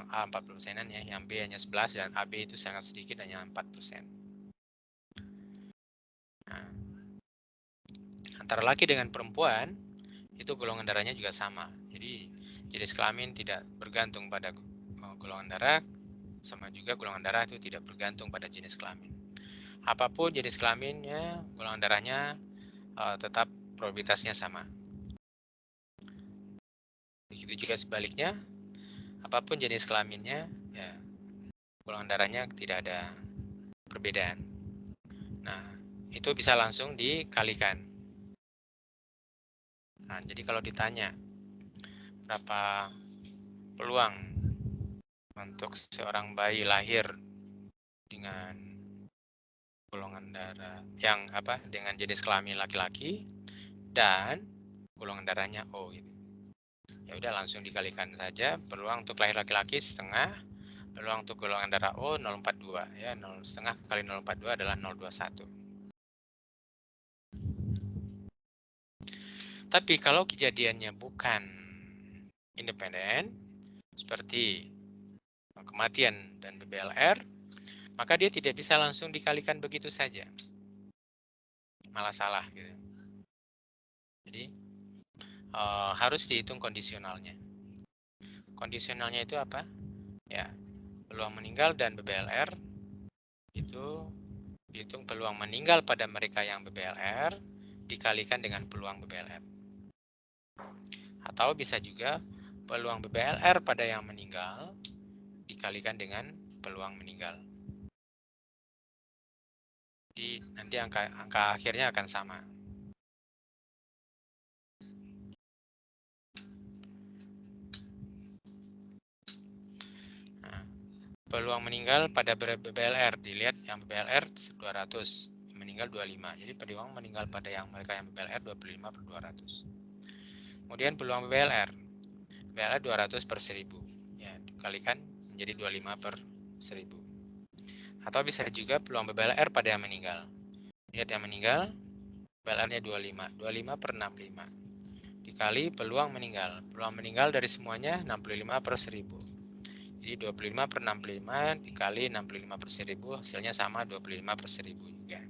A 40%-an ya, yang B hanya 11 dan AB itu sangat sedikit, hanya 4%. Nah, antara laki dengan perempuan itu golongan darahnya juga sama. Jadi jenis kelamin tidak bergantung pada golongan darah, sama juga golongan darah itu tidak bergantung pada jenis kelamin. Apapun jenis kelaminnya, golongan darahnya tetap probabilitasnya sama. Begitu juga sebaliknya, apapun jenis kelaminnya, ya golongan darahnya tidak ada perbedaan. Nah, itu bisa langsung dikalikan. Nah, jadi kalau ditanya berapa peluang untuk seorang bayi lahir dengan golongan darah yang dengan jenis kelamin laki-laki dan golongan darahnya O gitu. Ya udah langsung dikalikan saja, peluang untuk lahir laki-laki setengah, peluang untuk golongan darah O 0,42 ya, 0,5 kali 0,42 adalah 0,21. Tapi kalau kejadiannya bukan independen seperti kematian dan BBLR, maka dia tidak bisa langsung dikalikan begitu saja. Malah salah gitu. Jadi harus dihitung kondisionalnya. Kondisionalnya itu apa? Ya, peluang meninggal dan BBLR itu dihitung peluang meninggal pada mereka yang BBLR dikalikan dengan peluang BBLR. Atau bisa juga peluang BBLR pada yang meninggal dikalikan dengan peluang meninggal. Jadi nanti angka akhirnya akan sama. Nah, peluang meninggal pada BBLR dilihat yang BBLR 200, meninggal 25. Jadi peluang meninggal pada yang mereka yang BBLR 25/200. Kemudian peluang BBLR 200 per 1000. Ya, dikalikan menjadi 25/1000. Atau bisa juga peluang BBLR pada yang meninggal. Lihat yang meninggal, BBLR-nya 25 per 65. Dikali peluang meninggal. Peluang meninggal dari semuanya 65/1000. Jadi 25/65 dikali 65/1000, hasilnya sama 25/1000 juga.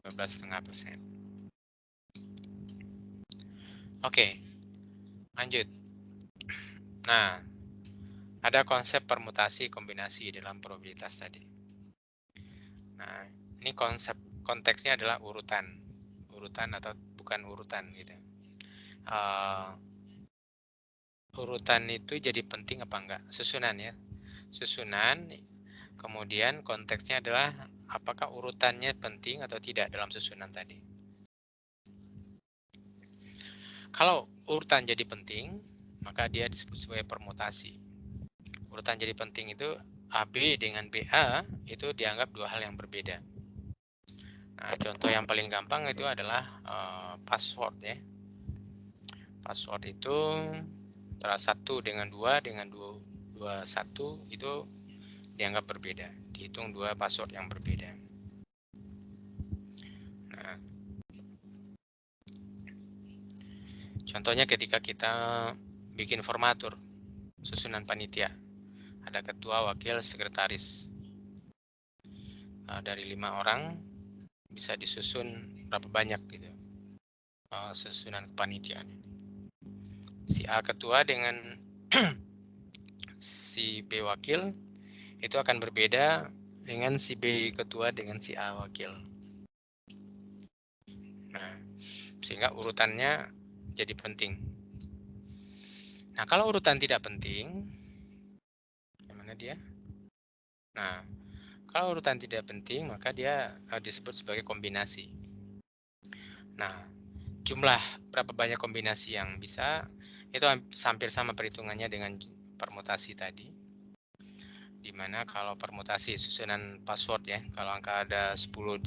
12,5%. Oke, lanjut. Nah, ada konsep permutasi kombinasi dalam probabilitas tadi. Nah, ini konteksnya adalah urutan atau bukan urutan gitu. Urutan itu jadi penting apa enggak? Susunan ya. Susunan, kemudian konteksnya adalah apakah urutannya penting atau tidak dalam susunan tadi. Kalau urutan jadi penting, maka dia disebut sebagai permutasi. Urutan jadi penting itu AB dengan BA itu dianggap dua hal yang berbeda. Nah, contoh yang paling gampang itu adalah password ya. Password itu antara 1 dengan 2 dengan 21 itu dianggap berbeda. Dihitung dua password yang berbeda. Nah, contohnya ketika kita bikin formatur susunan panitia, ada ketua, wakil, sekretaris. Dari 5 orang bisa disusun berapa banyak gitu susunan kepanitiaan. Si A ketua dengan si B wakil itu akan berbeda dengan si B ketua dengan si A wakil. Nah, sehingga urutannya jadi penting. Nah, kalau urutan tidak penting, gimana dia? Nah, kalau urutan tidak penting, maka dia disebut sebagai kombinasi. Nah, jumlah berapa banyak kombinasi yang bisa, itu hampir sama perhitungannya dengan permutasi tadi. Dimana kalau permutasi susunan password ya, kalau angka ada 10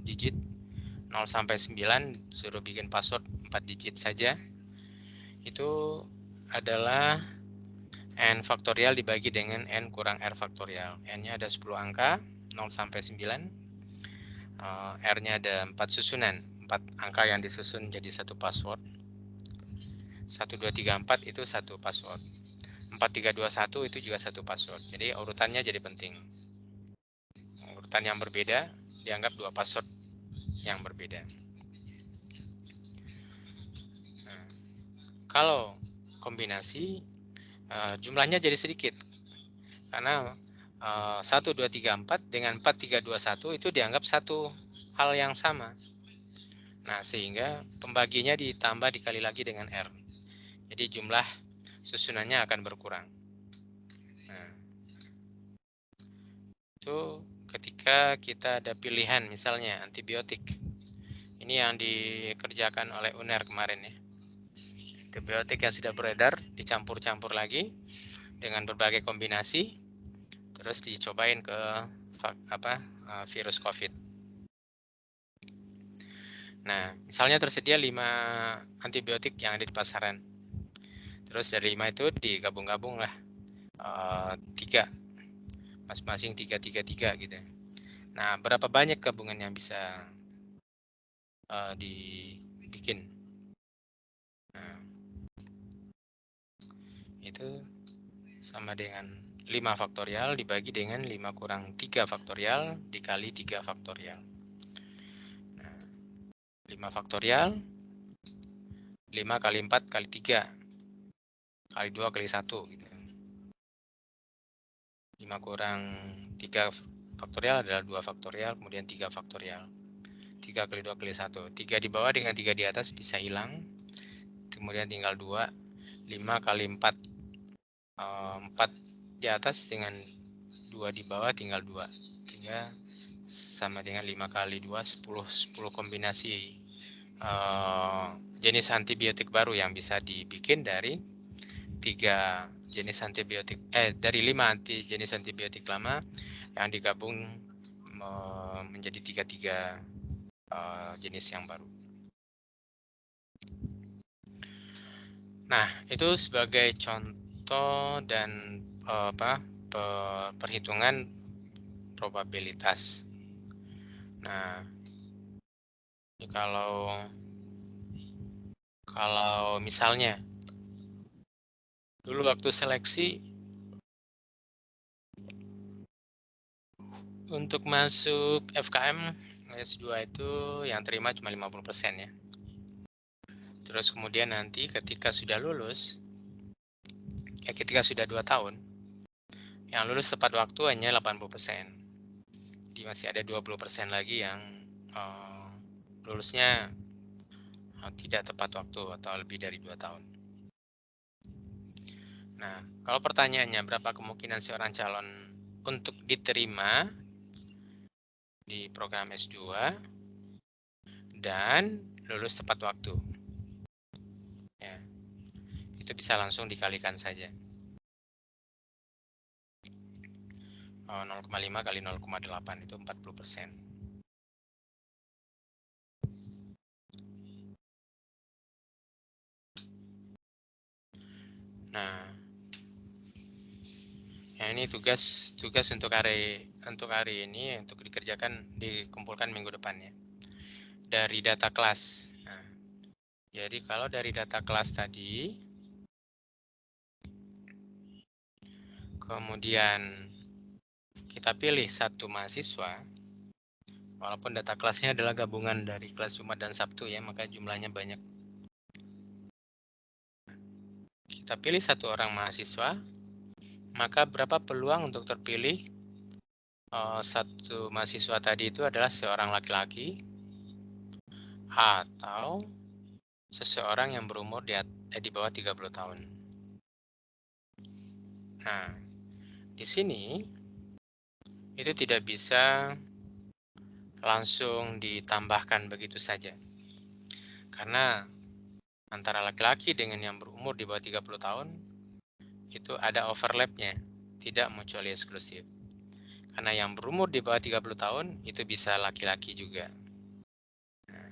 digit, 0 sampai 9, suruh bikin password 4 digit saja. Itu adalah n faktorial dibagi dengan n kurang r faktorial. N-nya ada 10 angka, 0 sampai 9. R-nya ada 4 susunan, 4 angka yang disusun jadi satu password. 1, 2, 3, 4 itu satu password. 4, 3, 2, 1 itu juga satu password. Jadi urutannya jadi penting. Urutan yang berbeda dianggap dua password yang berbeda. Nah, kalau kombinasi jumlahnya jadi sedikit. Karena 1, 2, 3, 4 dengan 4, 3, 2, 1 itu dianggap satu hal yang sama. Nah, sehingga pembaginya ditambah dikali lagi dengan R. Jadi jumlah susunannya akan berkurang. Nah, itu ketika kita ada pilihan misalnya antibiotik. Ini yang dikerjakan oleh UNER kemarin ya. Antibiotik yang sudah beredar dicampur-campur lagi dengan berbagai kombinasi, terus dicobain ke virus COVID. Nah, misalnya tersedia 5 antibiotik yang ada di pasaran. Terus dari 5 itu digabung-gabung lah 3, masing-masing 3 gitu. Nah, berapa banyak gabungan yang bisa dibikin? Nah, itu sama dengan 5 faktorial dibagi dengan 5 kurang 3 faktorial dikali 3 faktorial. Nah, 5 faktorial 5 kali 4 kali 3 kali 2 kali 1 gitu. 5 kurang 3 faktorial adalah 2 faktorial, kemudian 3 faktorial. 3 kali 2 kali 1. 3 di bawah dengan 3 di atas bisa hilang. Kemudian tinggal 2. 5 kali 4. 4 di atas dengan 2 di bawah tinggal 2. 3 sama dengan 5 kali 2, 10 kombinasi jenis antibiotik baru yang bisa dibikin dari 3 jenis antibiotik dari 5 jenis antibiotik lama yang digabung menjadi 3 jenis yang baru. Nah, itu sebagai contoh dan perhitungan probabilitas. Nah, kalau misalnya dulu waktu seleksi untuk masuk FKM S2 itu yang terima cuma 50% ya. Terus kemudian nanti ketika sudah lulus, ketika sudah 2 tahun, yang lulus tepat waktu hanya 80%. Jadi masih ada 20% lagi yang lulusnya tidak tepat waktu atau lebih dari 2 tahun. Nah, kalau pertanyaannya berapa kemungkinan seorang calon untuk diterima di program S2 dan lulus tepat waktu? Ya, itu bisa langsung dikalikan saja. 0,5 kali 0,8 itu 40%. Nah, ya ini tugas untuk hari ini untuk dikumpulkan minggu depan ya. Dari data kelas. Nah, jadi kalau dari data kelas tadi, kemudian kita pilih satu mahasiswa, walaupun data kelasnya adalah gabungan dari kelas Jumat dan Sabtu ya, maka jumlahnya banyak. Kita pilih satu orang mahasiswa, maka berapa peluang untuk terpilih satu mahasiswa tadi itu adalah seorang laki-laki atau seseorang yang berumur di bawah 30 tahun. Nah, di sini itu tidak bisa langsung ditambahkan begitu saja. Karena antara laki-laki dengan yang berumur di bawah 30 tahun itu ada overlapnya, tidak mutually eksklusif. Karena yang berumur di bawah 30 tahun itu bisa laki-laki juga. Nah,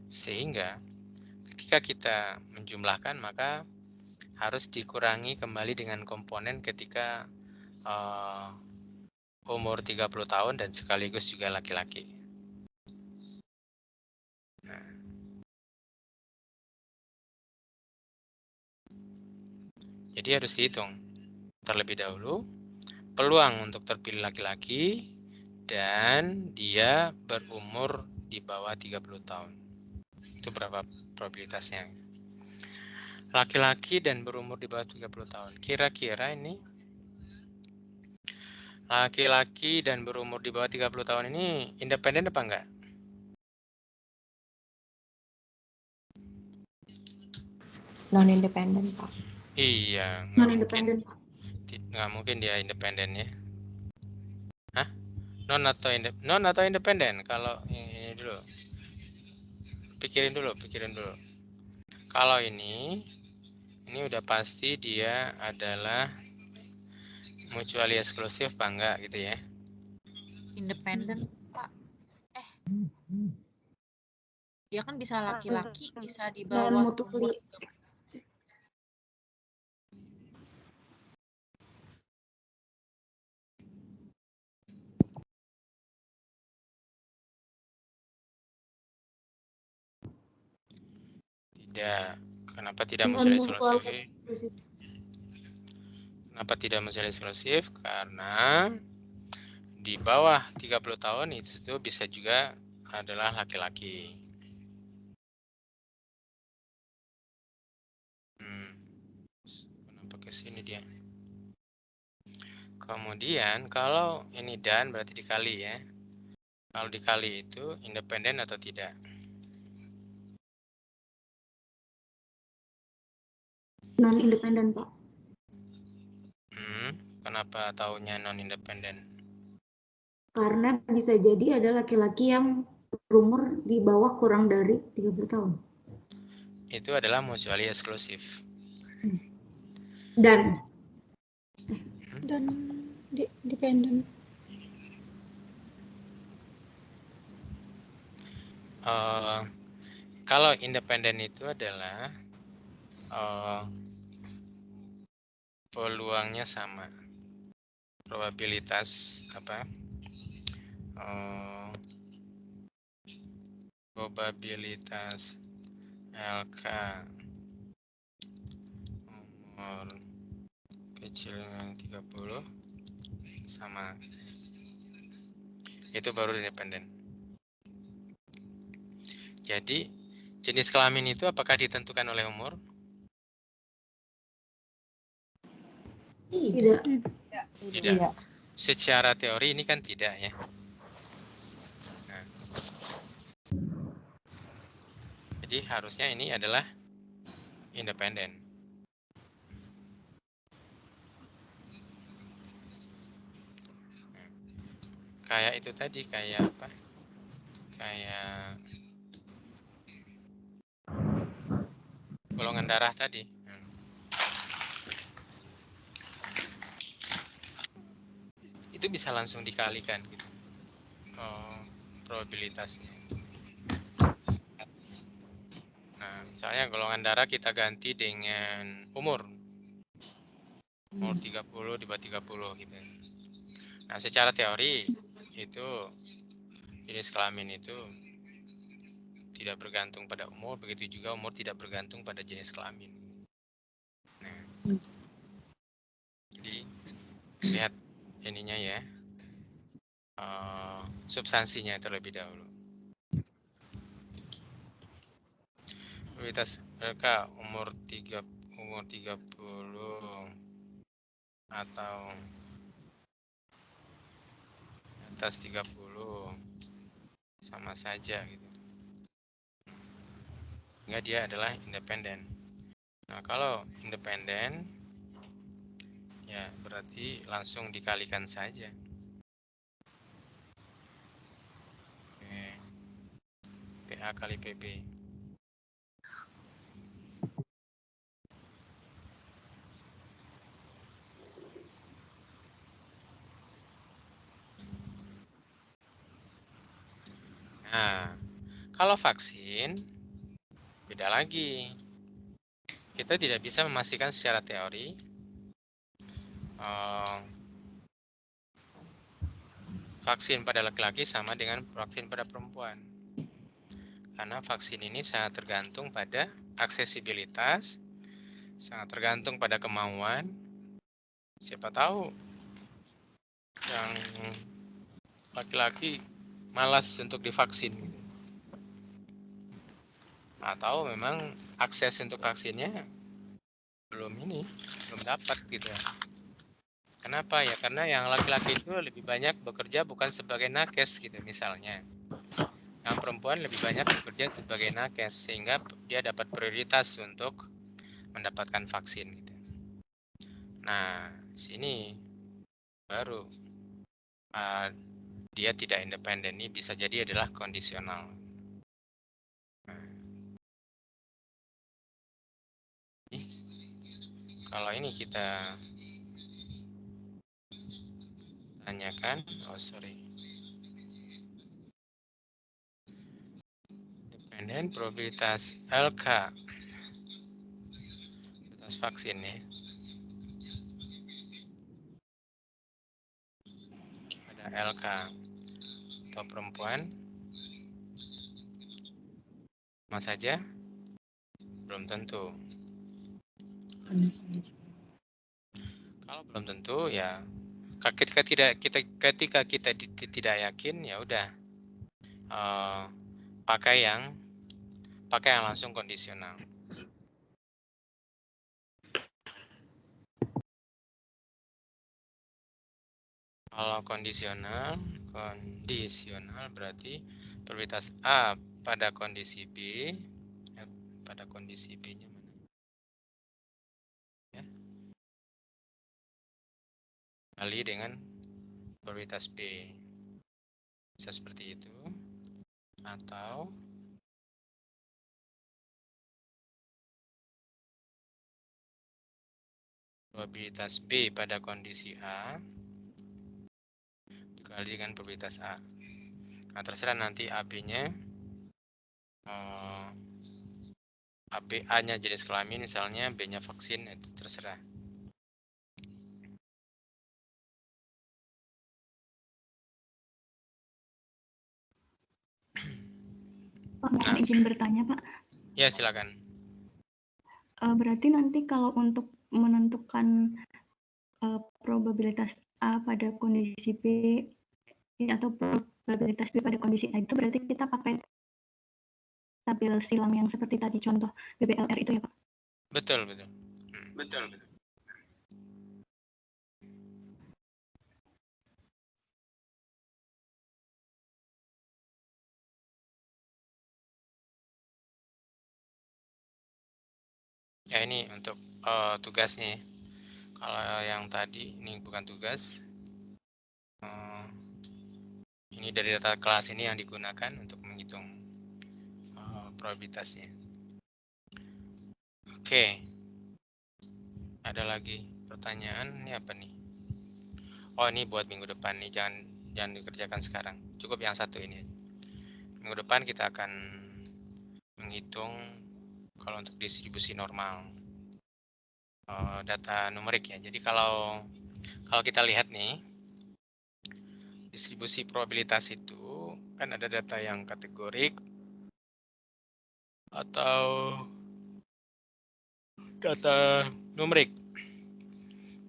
sehingga ketika kita menjumlahkan maka harus dikurangi kembali dengan komponen ketika umur 30 tahun dan sekaligus juga laki-laki. Nah, jadi harus dihitung terlebih dahulu peluang untuk terpilih laki-laki dan dia berumur di bawah 30 tahun. Itu berapa probabilitasnya? Laki-laki dan berumur di bawah 30 tahun. Kira-kira ini laki-laki dan berumur di bawah 30 tahun ini independen apa enggak? non independen Pak. Iya, Non independen Pak. nggak mungkin dia independen ya. Hah? Non atau independen? Kalau ini dulu, pikirin dulu. Kalau ini udah pasti dia adalah mutually eksklusif apa enggak gitu ya? Independen, Pak. Dia kan bisa laki-laki, bisa di Non bawah mutually. umur 30. Tidak. Kenapa tidak Non mutually mutual eksklusif? eksklusif. Kenapa tidak mutually eksklusif? Karena di bawah 30 tahun itu bisa juga adalah laki-laki. Kenapa ke sini dia? Kemudian kalau ini dan berarti dikali ya. Kalau dikali itu independen atau tidak? Non independen Pak. Kenapa taunya non independen? Karena bisa jadi ada laki-laki yang berumur di bawah kurang dari 30 tahun. Itu adalah mutually eksklusif. Dan Dependen. Kalau independen itu adalah peluangnya sama, probabilitas probabilitas LK umur kecil dengan 30 sama, itu baru independen. Jadi jenis kelamin itu apakah ditentukan oleh umur? Tidak. Secara teori ini kan tidak ya. Nah, jadi harusnya ini adalah independen. Kayak itu tadi, kayak apa? Kayak golongan darah tadi. Itu bisa langsung dikalikan gitu. Probabilitasnya. Nah, misalnya golongan darah kita ganti dengan umur 30 di bawah 30 gitu. Nah, secara teori itu jenis kelamin itu tidak bergantung pada umur, begitu juga umur tidak bergantung pada jenis kelamin. Nah, jadi lihat ininya ya, substansinya terlebih dahulu. Probabilitas mereka umur 30 atau atas 30 sama saja gitu. Sehingga dia adalah independen. Nah, kalau independen ya berarti langsung dikalikan saja. Oke. PA kali PB. Nah, kalau vaksin beda lagi. Kita tidak bisa memastikan secara teori vaksin pada laki-laki sama dengan vaksin pada perempuan. Karena vaksin ini sangat tergantung pada aksesibilitas, sangat tergantung pada kemauan. Siapa tahu yang laki-laki malas untuk divaksin. Atau memang akses untuk vaksinnya belum dapat gitu. Kenapa ya? Karena yang laki-laki itu lebih banyak bekerja bukan sebagai nakes gitu misalnya. Yang perempuan lebih banyak bekerja sebagai nakes sehingga dia dapat prioritas untuk mendapatkan vaksin gitu. Nah, sini baru dia tidak independen, ini bisa jadi adalah kondisional. Nah, kalau ini kita tanyakan, independen probabilitas LK, probabilitas vaksin ya. Ada LK atau perempuan, sama saja? Belum tentu. Kalau belum tentu ya ketika kita tidak yakin ya udah pakai yang langsung kondisional. Kalau kondisional berarti probabilitas A pada kondisi B, pada kondisi B-nya mana? Ya. Kali dengan probabilitas B. Bisa seperti itu. Atau probabilitas B pada kondisi A dikali dengan probabilitas A. Nah, terserah nanti AB-nya A-nya jenis kelamin, misalnya B-nya vaksin, itu terserah. Pak, mohon izin bertanya, Pak. Ya, silakan. Berarti nanti kalau untuk menentukan probabilitas A pada kondisi B atau probabilitas B pada kondisi A itu berarti kita pakai tabel silang yang seperti tadi contoh BBLR itu ya, Pak? Betul. Ya, ini untuk tugasnya. Kalau yang tadi ini bukan tugas. Ini dari data kelas ini yang digunakan untuk menghitung probabilitasnya. Oke. Ada lagi pertanyaan, ini apa nih? Oh, ini buat minggu depan nih, jangan dikerjakan sekarang. Cukup yang satu ini. Minggu depan kita akan menghitung kalau untuk distribusi normal data numerik ya. Jadi kalau kita lihat nih, distribusi probabilitas itu kan ada data yang kategorik atau data numerik.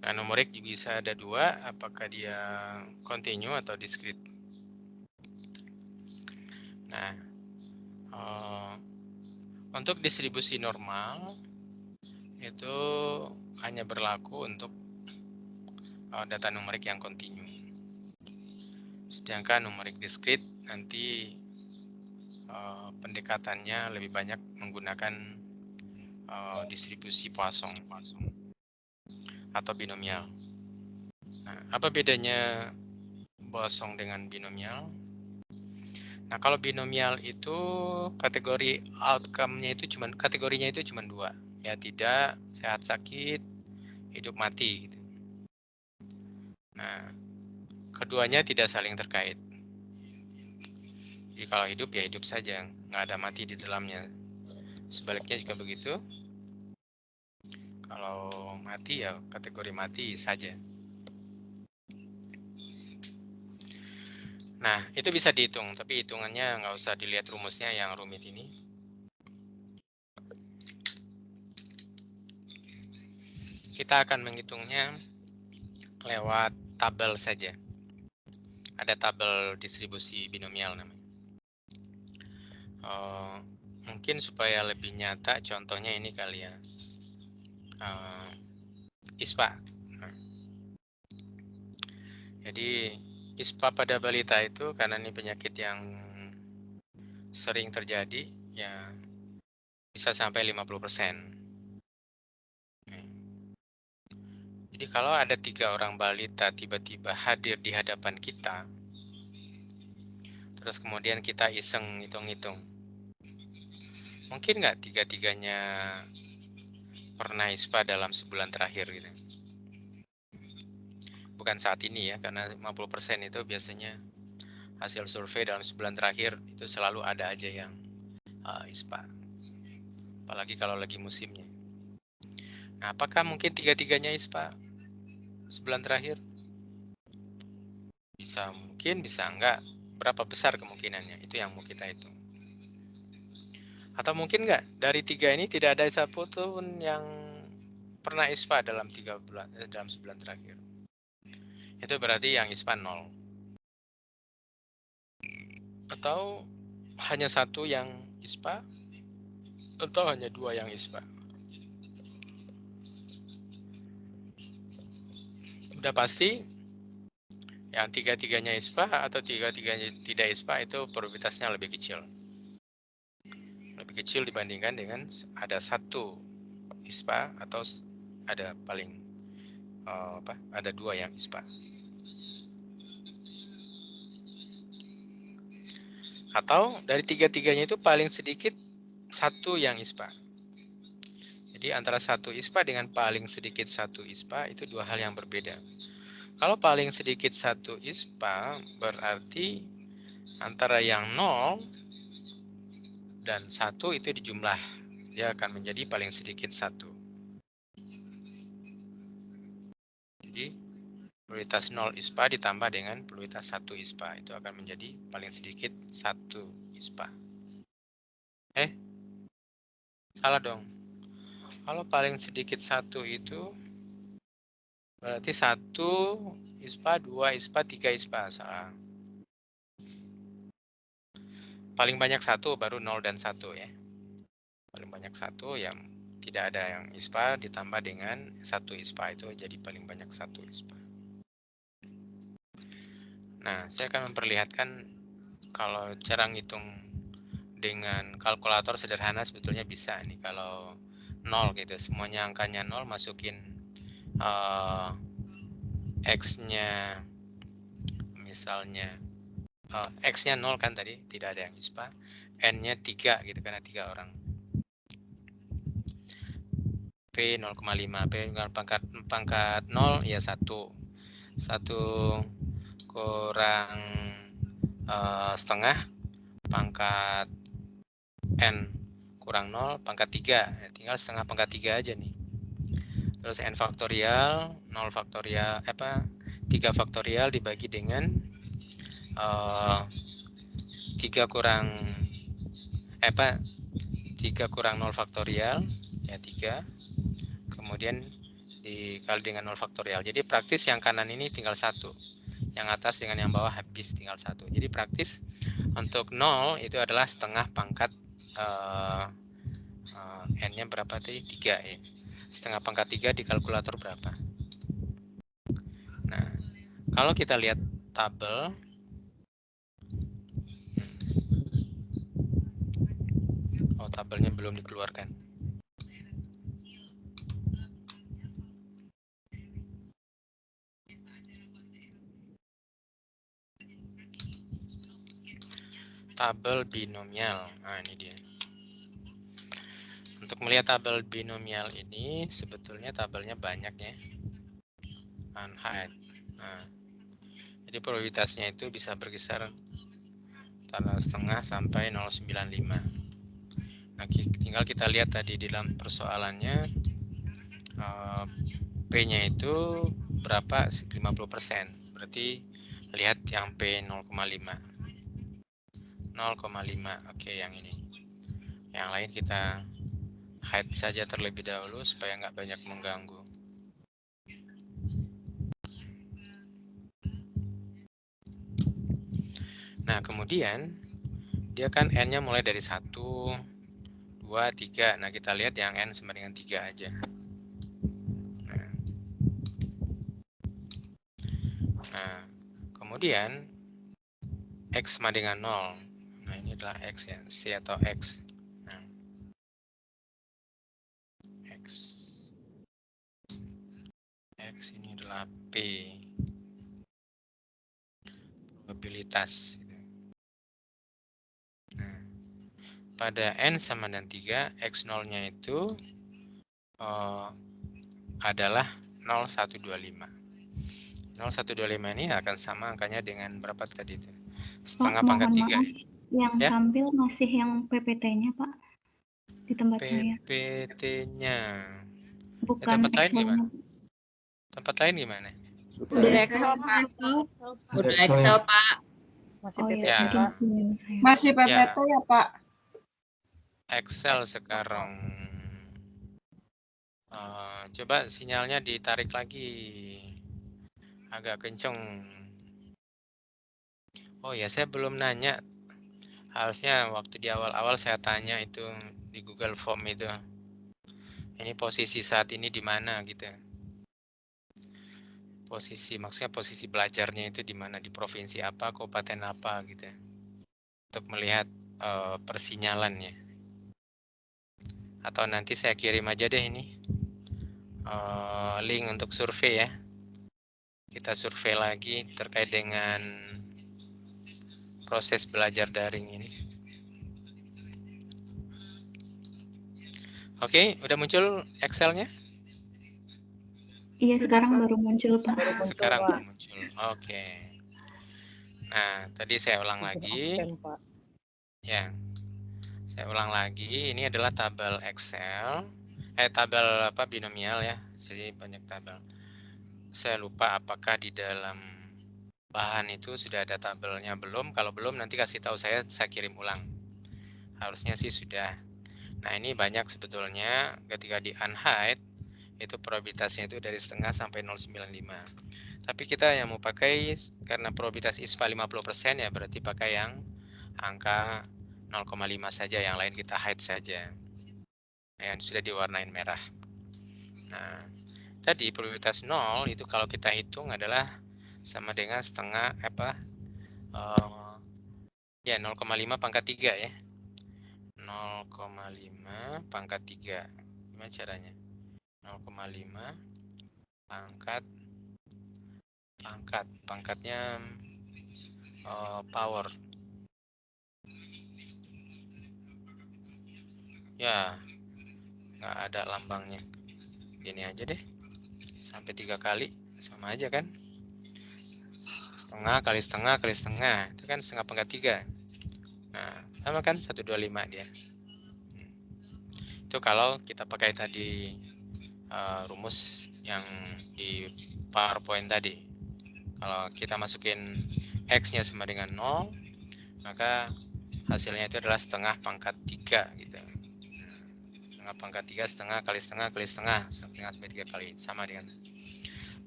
Nah, numerik juga bisa ada dua, apakah dia kontinu atau diskrit. Nah, untuk distribusi normal itu hanya berlaku untuk data numerik yang kontinu. Sedangkan numerik diskrit nanti pendekatannya lebih banyak menggunakan distribusi Poisson atau binomial. Nah, apa bedanya Poisson dengan binomial? Nah, kalau binomial itu kategori outcome-nya itu kategorinya itu cuma dua, ya tidak, sehat sakit, hidup mati gitu. Nah, keduanya tidak saling terkait. Jadi kalau hidup ya hidup saja, nggak ada mati di dalamnya. Sebaliknya juga begitu. Kalau mati ya kategori mati saja. Nah, itu bisa dihitung, tapi hitungannya nggak usah dilihat rumusnya yang rumit ini. Kita akan menghitungnya lewat tabel saja. Ada tabel distribusi binomial namanya. Mungkin supaya lebih nyata, contohnya ini kali ya. ISPA. Nah, jadi ISPA pada balita itu karena ini penyakit yang sering terjadi, ya bisa sampai 50%. Jadi kalau ada 3 orang balita tiba-tiba hadir di hadapan kita, terus kemudian kita iseng hitung-hitung, mungkin nggak 3-3-nya pernah ISPA dalam sebulan terakhir gitu. Bukan saat ini ya, karena 50% itu biasanya hasil survei dalam sebulan terakhir itu selalu ada aja yang ISPA. Apalagi kalau lagi musimnya. Nah, apakah mungkin 3-3-nya ISPA sebulan terakhir? Bisa mungkin, bisa enggak. Berapa besar kemungkinannya? Itu yang mau kita hitung. Atau mungkin enggak, dari 3 ini tidak ada satu pun yang pernah ISPA dalam 3 bulan, dalam sebulan terakhir. Itu berarti yang ISPA 0. Atau hanya 1 yang ISPA, atau hanya 2 yang ISPA. Udah pasti yang 3-3-nya ISPA atau 3-3-nya tidak ISPA itu probabilitasnya lebih kecil. Lebih kecil dibandingkan dengan ada 1 ISPA atau ada paling ada 2 yang ISPA. Atau dari 3-3-nya itu paling sedikit 1 yang ISPA. Jadi antara 1 ISPA dengan paling sedikit 1 ISPA itu 2 hal yang berbeda. Kalau paling sedikit 1 ISPA berarti antara yang 0 dan 1 itu dijumlah. Dia akan menjadi paling sedikit 1. Jadi probabilitas 0 ISPA ditambah dengan probabilitas 1 ISPA itu akan menjadi paling sedikit 1 ISPA. Salah dong. Kalau paling sedikit 1 itu berarti 1 ISPA, 2 ISPA, 3 ISPA. Salah. Paling banyak 1 baru 0 dan 1 ya. Paling banyak 1 yang tidak ada yang ISPA ditambah dengan 1 ISPA itu jadi paling banyak 1 ISPA. Nah, saya akan memperlihatkan kalau cara ngitung dengan kalkulator sederhana sebetulnya bisa nih. Kalau 0 gitu, semuanya angkanya 0, masukin X-nya misalnya X-nya 0 kan tadi, tidak ada yang ISPA, N-nya 3 gitu karena 3 orang. P 0,5, P pangkat 0 ya 1. 1 kurang setengah pangkat N kurang 0 pangkat 3. Ya, tinggal setengah pangkat 3 aja nih. Terus N faktorial, 0 faktorial, 3 faktorial dibagi dengan 3 kurang 0 faktorial ya 3, kemudian dikali dengan 0 faktorial. Jadi praktis yang kanan ini tinggal 1, yang atas dengan yang bawah habis tinggal 1. Jadi praktis untuk 0 itu adalah setengah pangkat N-nya berapa tadi? 3 ya. Setengah pangkat 3 di kalkulator berapa? Nah, kalau kita lihat tabel, tabelnya belum dikeluarkan. Tabel binomial. Nah, ini dia. Untuk melihat tabel binomial ini, sebetulnya tabelnya banyak ya. Unhide. Nah, jadi probabilitasnya itu bisa berkisar antara setengah sampai 0,95. Nah, tinggal kita lihat tadi di dalam persoalannya P-nya itu berapa? 50%. Berarti lihat yang P 0,5. 0,5. Oke, yang ini. Yang lain kita hide saja terlebih dahulu supaya nggak banyak mengganggu. Nah, kemudian dia kan N-nya mulai dari 1, 2, 3. Nah, kita lihat yang N sama dengan 3 aja. Nah, kemudian X sama dengan 0. Nah, ini adalah X ya, C atau X. Nah, X. X ini adalah P. Probabilitas. Nah, pada N sama dengan 3, X0-nya itu adalah 0125. 0125 ini akan sama angkanya dengan berapa tadi itu? Setengah Pak, pangkat mohon 3. maaf, yang Ya? tampil masih yang PPT-nya, Pak, di tempat saya. PPT-nya. Bukan tempat lain gimana? Excel-nya. Tempat lain gimana? Udah Excel, Pak. Udah Excel, Pak. Masih Oh PPT, ya, Ya. mungkin Pak. sinyal saya. Masih PPT ya, Pak? Excel sekarang. Coba sinyalnya ditarik lagi. Agak kenceng. Oh ya, saya belum nanya. Harusnya waktu di awal-awal saya tanya itu di Google Form itu. Ini posisi saat ini di mana gitu. Maksudnya posisi belajarnya itu di mana, di provinsi apa, kabupaten apa gitu. Untuk melihat persinyalannya. Atau nanti saya kirim aja deh ini link untuk survei ya. Kita survei lagi terkait dengan proses belajar daring ini. Oke, udah muncul Excel-nya? Iya, sekarang baru muncul, Pak. Sekarang baru muncul. Oke. Nah, tadi saya ulang lagi. Ya. Saya ulang lagi, ini adalah tabel Excel. Tabel binomial ya. Jadi banyak tabel. Saya lupa apakah di dalam bahan itu sudah ada tabelnya belum. Kalau belum nanti kasih tahu saya kirim ulang. Harusnya sih sudah. Nah, ini banyak sebetulnya ketika di unhide itu probabilitasnya itu dari setengah sampai 0,95. Tapi kita yang mau pakai karena probabilitas ISPA 50% ya berarti pakai yang angka 0,5 saja, yang lain kita hide saja. Yang sudah diwarnain merah. Nah, tadi probabilitas 0 itu kalau kita hitung adalah sama dengan setengah 0,5 pangkat 3 ya. 0,5 pangkat 3. Gimana caranya? 0,5 pangkatnya power. Ya, nggak ada lambangnya. Gini aja deh. Sampai 3 kali. Sama aja kan? Setengah kali setengah kali setengah. Itu kan setengah pangkat 3. Nah, sama kan? 125 dia. Itu kalau kita pakai tadi rumus yang di PowerPoint tadi. Kalau kita masukin X-nya sama dengan 0, maka hasilnya itu adalah setengah pangkat 3 gitu. Setengah pangkat 3 setengah kali setengah kali setengah sampai 3 kali sama dengan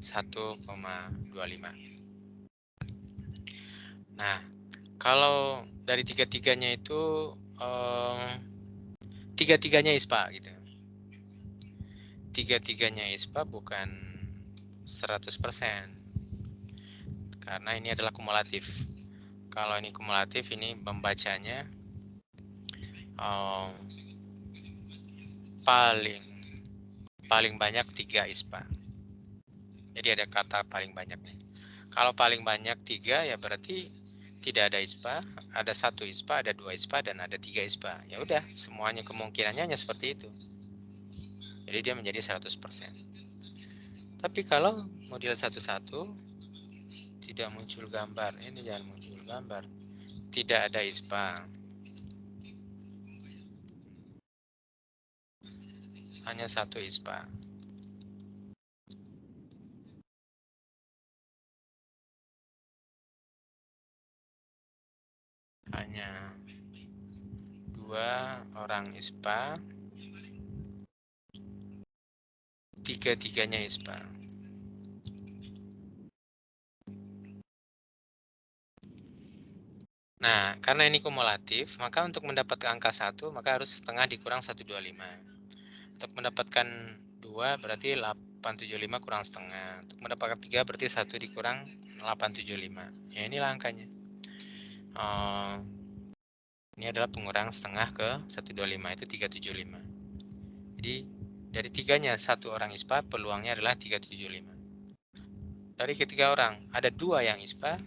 1,25. Nah, kalau dari tiga-tiganya itu tiga-tiganya ISPA gitu. Tiga-tiganya ISPA bukan 100%. Karena ini adalah kumulatif. Kalau ini kumulatif, ini membacanya paling banyak 3 ISPA. Jadi ada kata paling banyak. Kalau paling banyak 3 ya berarti tidak ada ISPA, ada 1 ISPA, ada 2 ISPA, dan ada 3 ISPA. Ya udah, semuanya kemungkinannya hanya seperti itu. Jadi dia menjadi 100%. Tapi kalau model 1-1 tidak muncul gambar, ini jangan muncul gambar, tidak ada ISPA, hanya 1 ISPA. Hanya 2 orang ISPA, tiga-tiganya ISPA. Nah, karena ini kumulatif, maka untuk mendapatkan angka 1, maka harus setengah dikurang 125. Untuk mendapatkan 2 berarti 875 kurang setengah. Untuk mendapatkan 3 berarti 1 dikurang 875. Ya, inilah angkanya. Ini adalah pengurang setengah ke 125, itu 375. Jadi dari 3-nya 1 orang ISPA, peluangnya adalah 375. dari ketiga orang ada 2 yang ISPA,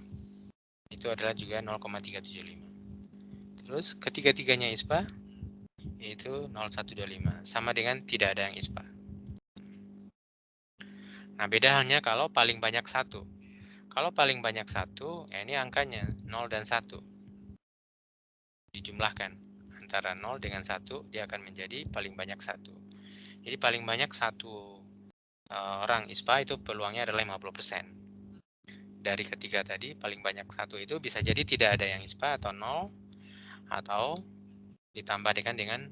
itu adalah juga 0,375. Terus ketiga-tiganya ISPA, yaitu 0,125, sama dengan tidak ada yang ISPA. Nah, beda halnya kalau paling banyak 1. Kalau paling banyak 1, ya ini angkanya 0 dan 1. Dijumlahkan antara 0 dengan 1, dia akan menjadi paling banyak 1. Jadi paling banyak 1 orang ISPA itu peluangnya adalah 50%. Dari ketiga tadi, paling banyak 1 itu bisa jadi tidak ada yang ISPA atau 0, atau ditambah dengan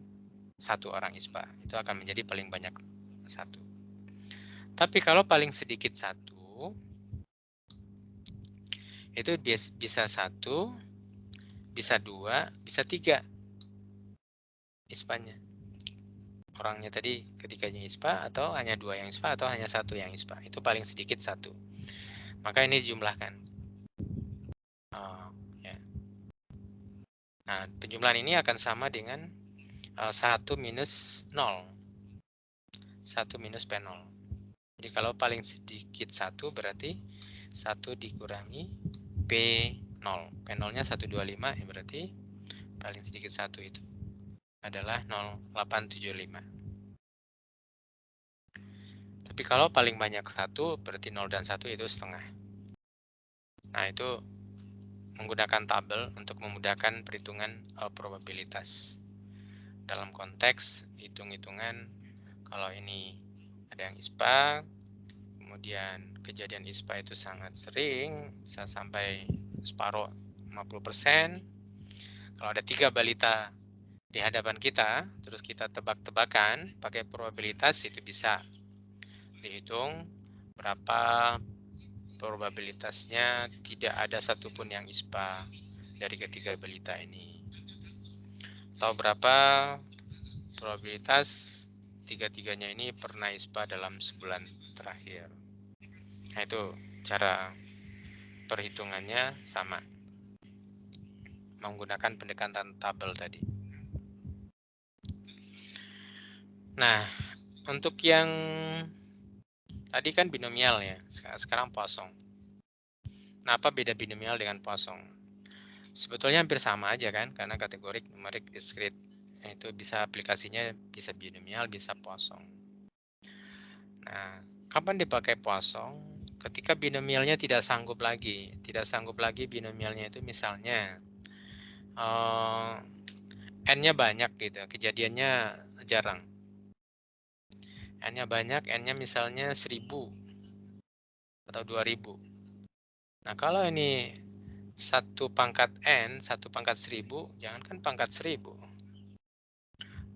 1 orang ISPA. Itu akan menjadi paling banyak 1. Tapi kalau paling sedikit 1, itu bisa 1, bisa 2, bisa 3 ISPA-nya. Orangnya tadi ketiganya ISPA, atau hanya 2 yang ISPA, atau hanya 1 yang ISPA. Itu paling sedikit 1. Maka ini dijumlahkan. Ya. Nah, penjumlahan ini akan sama dengan 1 minus 0. 1 minus P0. Jadi kalau paling sedikit 1 berarti 1 dikurangi P0. P0-nya 125, ya berarti paling sedikit 1 itu adalah 0,875. Tapi kalau paling banyak 1 berarti 0 dan 1 itu setengah. Nah, itu menggunakan tabel untuk memudahkan perhitungan probabilitas. Dalam konteks hitung-hitungan, kalau ini ada yang ISPA, kemudian kejadian ISPA itu sangat sering, bisa sampai separuh 50%. Kalau ada 3 balita di hadapan kita, terus kita tebak-tebakan pakai probabilitas, itu bisa dihitung berapa probabilitasnya tidak ada satupun yang ISPA dari ketiga balita ini. Atau berapa probabilitas tiga-tiganya ini pernah ISPA dalam sebulan terakhir. Nah, itu cara perhitungannya sama, menggunakan pendekatan tabel tadi. Nah, untuk yang tadi kan binomial ya, sekarang Poisson. Nah, apa beda binomial dengan Poisson? Sebetulnya hampir sama aja kan, karena kategorik, numerik, diskrit. Nah, itu bisa aplikasinya bisa binomial, bisa Poisson. Nah, kapan dipakai Poisson? Ketika binomialnya tidak sanggup lagi. Tidak sanggup lagi binomialnya itu misalnya N-nya banyak gitu, kejadiannya jarang. N-nya banyak, N-nya misalnya 1000 atau 2000. Nah, kalau ini 1 pangkat N, 1 pangkat 1000, jangankan pangkat 1000.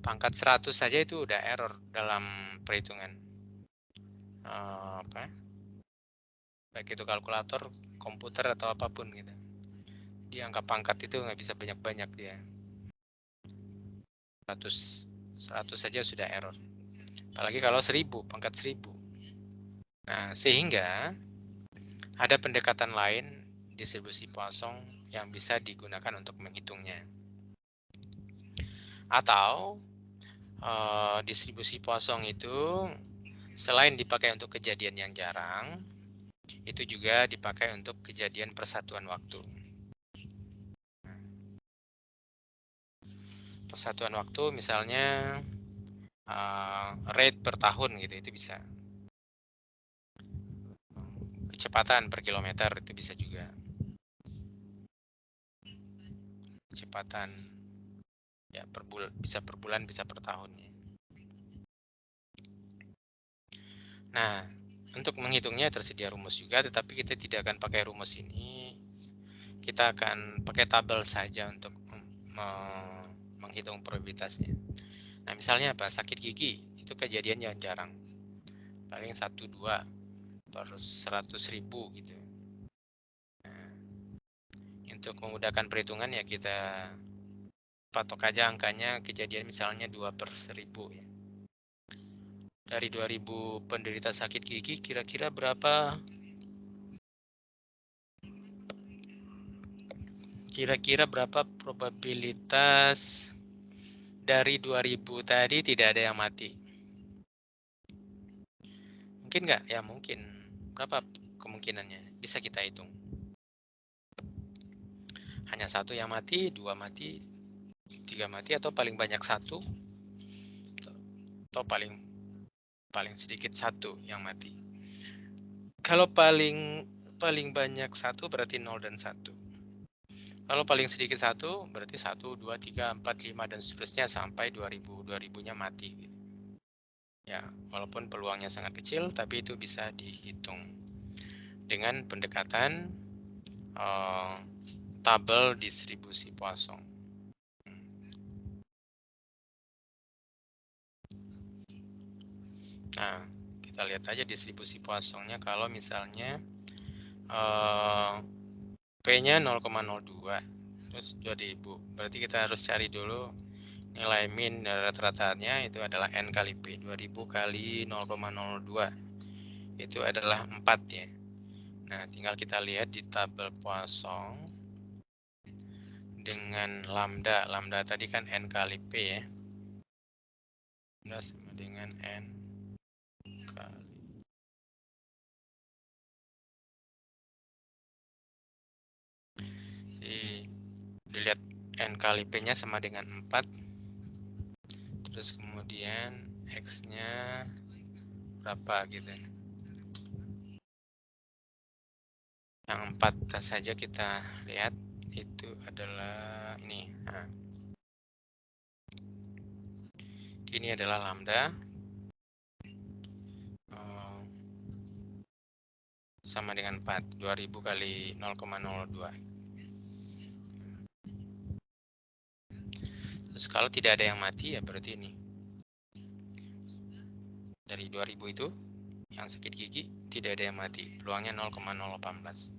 Pangkat 100 saja itu udah error dalam perhitungan. Baik itu kalkulator, komputer, atau apapun gitu. Di angka pangkat itu nggak bisa banyak-banyak dia. 100 saja sudah error. Apalagi kalau 1000, pangkat 1000. Nah, sehingga ada pendekatan lain distribusi Poisson yang bisa digunakan untuk menghitungnya. Atau distribusi Poisson itu selain dipakai untuk kejadian yang jarang, itu juga dipakai untuk kejadian persatuan waktu. Persatuan waktu misalnya rate per tahun gitu, itu bisa. Kecepatan per kilometer itu bisa juga. Kecepatan ya bisa per bulan, bisa per tahun. Nah, untuk menghitungnya tersedia rumus juga, tetapi kita tidak akan pakai rumus ini. Kita akan pakai tabel saja untuk menghitung probabilitasnya. Nah, misalnya apa? Sakit gigi itu kejadian yang jarang. Paling 1-2 per 100.000 gitu. Nah, untuk memudahkan perhitungan ya kita patok aja angkanya kejadian misalnya 2 per 1000 ya. Dari 2000 penderita sakit gigi kira-kira berapa? Kira-kira berapa probabilitas dari 2000 tadi tidak ada yang mati? Mungkin nggak? Ya mungkin. Berapa? kemungkinannya, bisa kita hitung. Hanya 1 yang mati, 2 mati, 3 mati, atau paling banyak 1, atau paling sedikit 1 yang mati. Kalau paling banyak 1 berarti 0 dan 1. Kalau paling sedikit 1 berarti 1, 2, 3, 4, 5 dan seterusnya sampai 2000-nya mati. Ya, walaupun peluangnya sangat kecil, tapi itu bisa dihitung dengan pendekatan tabel distribusi Poisson. Nah, kita lihat aja distribusi Poissonnya. Kalau misalnya P-nya 0,02, terus 2000, berarti kita harus cari dulu nilai min rata-ratanya, itu adalah N kali P. 2000 kali 0,02 itu adalah 4 ya. Nah, tinggal kita lihat di tabel Poisson dengan lambda. Lambda tadi kan N kali P ya. Lambda sama dengan N kali. Jadi, dilihat N kali P-nya sama dengan 4. Terus kemudian X-nya berapa gitu. Yang 4 saja kita lihat itu adalah ini. Nah, ini adalah lambda sama dengan 4, 2000 kali 0,02. Terus kalau tidak ada yang mati ya berarti ini. Dari 2000 itu yang sakit gigi tidak ada yang mati, peluangnya 0,018.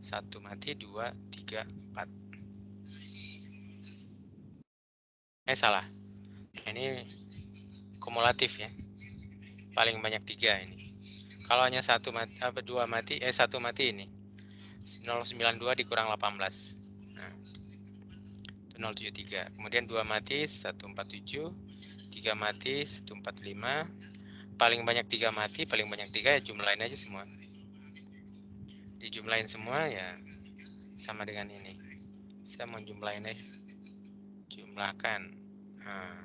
1 mati, 2, 3, 4. Salah. Ini kumulatif ya. Paling banyak 3 ini. Kalau hanya 1 mati, 2 mati, 1 mati ini. 092 dikurang 18. Nah, itu 073. Kemudian 2 mati, 147. 3 mati, 145. Paling banyak 3 mati, paling banyak 3 ya jumlahin aja semua. Dijumlahin semua ya sama dengan ini. Saya mau jumlahin aja. Jumlahkan. Nah.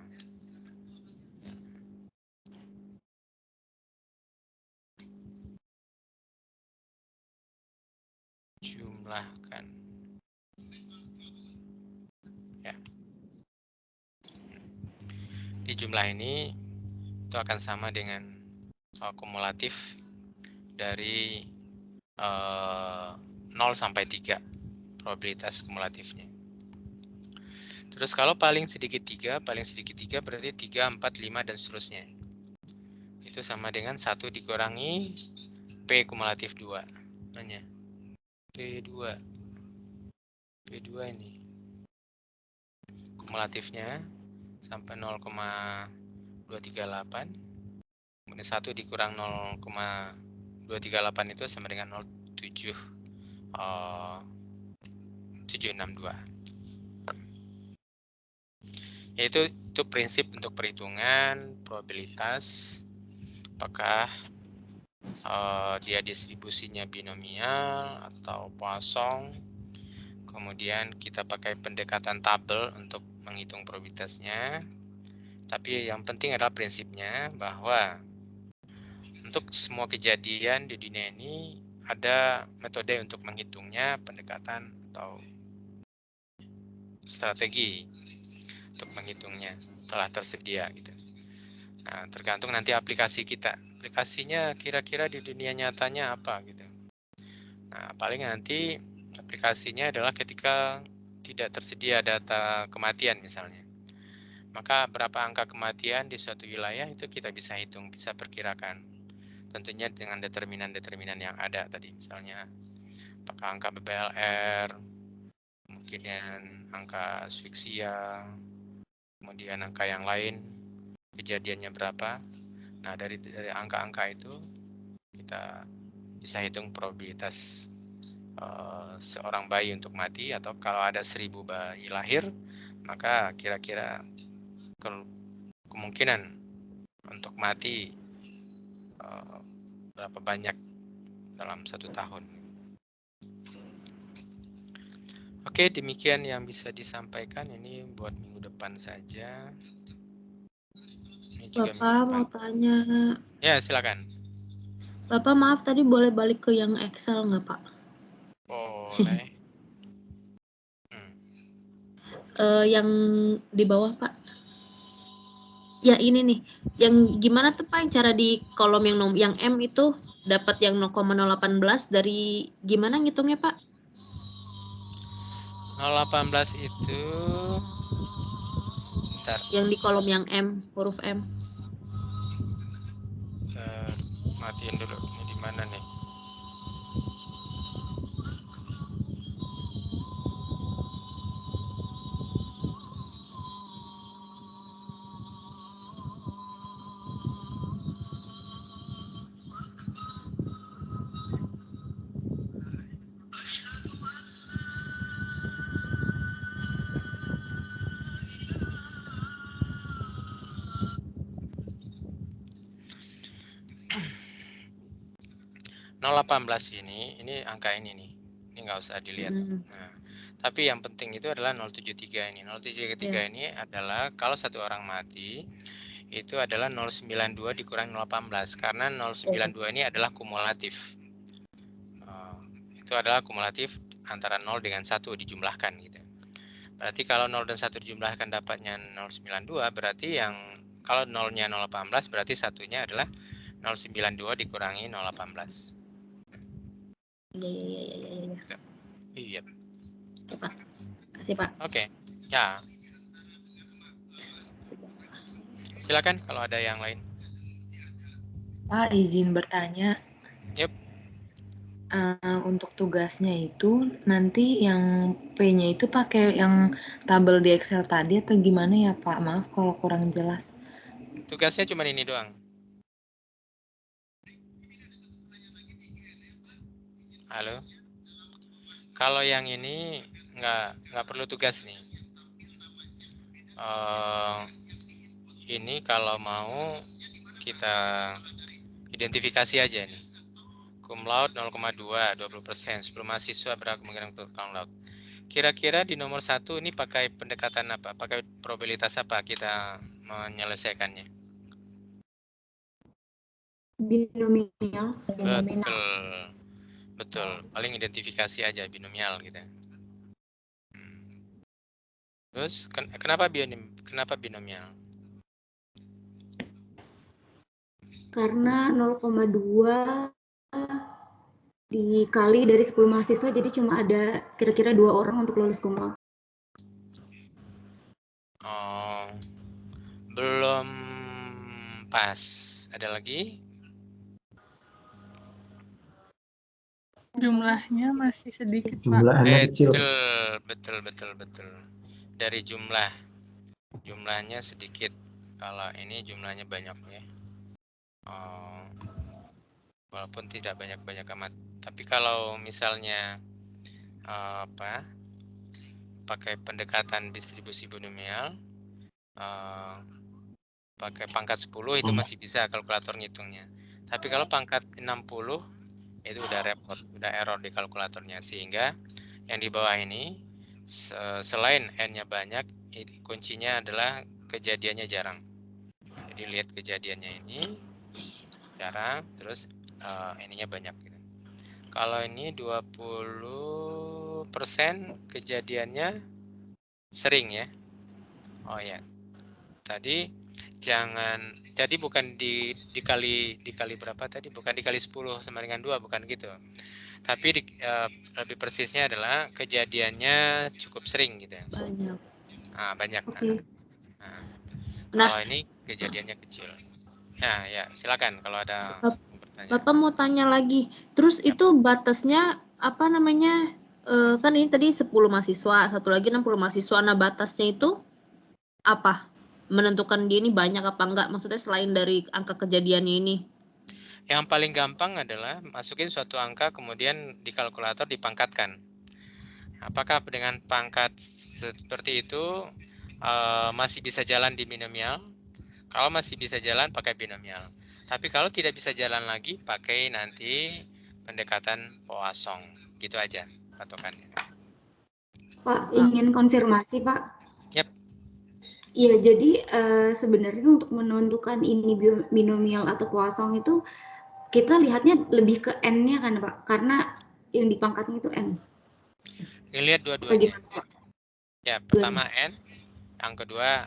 Jumlahkan. Ya. Di jumlah ini itu akan sama dengan kumulatif dari 0 sampai 3 probabilitas kumulatifnya. Terus kalau paling sedikit 3 berarti 3, 4, 5 dan seterusnya. Itu sama dengan 1 dikurangi P kumulatif 2. Namanya P2. P2 ini. Kumulatifnya sampai 0,238. Kemudian 1 dikurang 0,238 itu sama dengan 0,762. Yaitu prinsip untuk perhitungan probabilitas apakah dia distribusinya binomial atau Poisson. Kemudian kita pakai pendekatan tabel untuk menghitung probabilitasnya. Tapi yang penting adalah prinsipnya bahwa untuk semua kejadian di dunia ini ada metode untuk menghitungnya, pendekatan atau strategi untuk menghitungnya telah tersedia gitu. Nah, tergantung nanti aplikasi kita. Aplikasinya kira-kira di dunia nyatanya apa gitu. Nah, paling nanti aplikasinya adalah ketika tidak tersedia data kematian misalnya. Maka berapa angka kematian di suatu wilayah itu kita bisa hitung, bisa perkirakan. Tentunya dengan determinan-determinan yang ada tadi, misalnya apakah angka BBLR, kemudian angka asfiksia, kemudian angka yang lain, kejadiannya berapa. Nah, dari angka-angka itu kita bisa hitung probabilitas seorang bayi untuk mati, atau kalau ada 1000 bayi lahir, maka kira-kira kemungkinan untuk mati berapa banyak dalam 1 tahun. Oke, demikian yang bisa disampaikan. Ini buat minggu depan saja. Ini juga Bapak minggu mau depan. tanya. Ya, silakan. Bapak maaf tadi boleh balik ke yang Excel nggak Pak? Boleh. Yang di bawah Pak. Ya ini nih, yang gimana tuh Pak cara di kolom yang M itu dapat yang 0,018 dari gimana ngitungnya Pak? 018 itu bentar. Yang di kolom yang M, huruf M. Matiin dulu. Ini di mana nih? ini angka ini nih. Ini nggak usah dilihat. Nah, tapi yang penting itu adalah 073 ini. 073 ini adalah kalau satu orang mati itu adalah 092 dikurangi 018 karena 092 ini adalah kumulatif. Itu adalah kumulatif antara 0 dengan 1 dijumlahkan gitu. Berarti kalau 0 dan 1 dijumlahkan dapatnya 092, berarti yang kalau 0-nya 018 berarti satunya adalah 092 dikurangi 018. Iya. Iya. Oke, Pak. Kasih Pak. Oke. Ya. Silakan kalau ada yang lain. Pak, izin bertanya. Yep. Untuk tugasnya itu nanti yang P-nya itu pakai yang tabel di Excel tadi atau gimana ya Pak? Maaf kalau kurang jelas. Tugasnya cuma ini doang. Halo. Kalau yang ini nggak perlu tugas nih. Ini kalau mau kita identifikasi aja nih. Cum laude 0,2, 20%. 10 mahasiswa berapa kemungkinan untuk cum laude. Kira-kira di nomor 1 ini pakai pendekatan apa? Pakai probabilitas apa kita menyelesaikannya? Binomial. Betul. Paling identifikasi aja binomial gitu. Terus kenapa binomial? Karena 0,2 dikali dari 10 mahasiswa, jadi cuma ada kira-kira 2 orang untuk lulus cum laude. Oh, belum pas. Ada lagi? Jumlahnya masih sedikit, Pak. Jumlahnya kecil. Betul. Dari jumlahnya sedikit. Kalau ini jumlahnya banyak ya. Walaupun tidak banyak amat. Tapi kalau misalnya pakai pendekatan distribusi binomial, pakai pangkat 10 itu masih bisa kalkulator ngitungnya. Tapi kalau pangkat 60 itu udah repot, udah error di kalkulatornya, sehingga yang di bawah ini selain n-nya banyak, kuncinya adalah kejadiannya jarang. Jadi lihat kejadiannya ini jarang, terus ininya banyak gitu. Kalau ini 20% kejadiannya sering ya. Oh ya. Tadi bukan dikali berapa tadi? Bukan dikali 10 sama dengan 2, bukan gitu. Tapi lebih persisnya adalah kejadiannya cukup sering gitu. Banyak. Okay. Kalau ini kejadiannya kecil. Nah, ya, silakan kalau ada pertanyaan. Bapak mau tanya lagi. Terus itu batasnya apa namanya? Kan ini tadi 10 mahasiswa, satu lagi 60 mahasiswa. Nah, batasnya itu apa? Menentukan dia ini banyak apa enggak? Maksudnya selain dari angka kejadiannya ini. Yang paling gampang adalah masukin suatu angka kemudian di kalkulator dipangkatkan. Apakah dengan pangkat seperti itu masih bisa jalan di binomial? Kalau masih bisa jalan pakai binomial. Tapi kalau tidak bisa jalan lagi pakai nanti pendekatan Poisson. Gitu aja patokannya. Pak, ingin konfirmasi, Pak. Yap. Iya, jadi sebenarnya untuk menentukan ini binomial atau Poisson itu kita lihatnya lebih ke N-nya kan, Pak? Karena yang di pangkatnya itu N. Dilihat dua-duanya. Ya, pertama N, yang kedua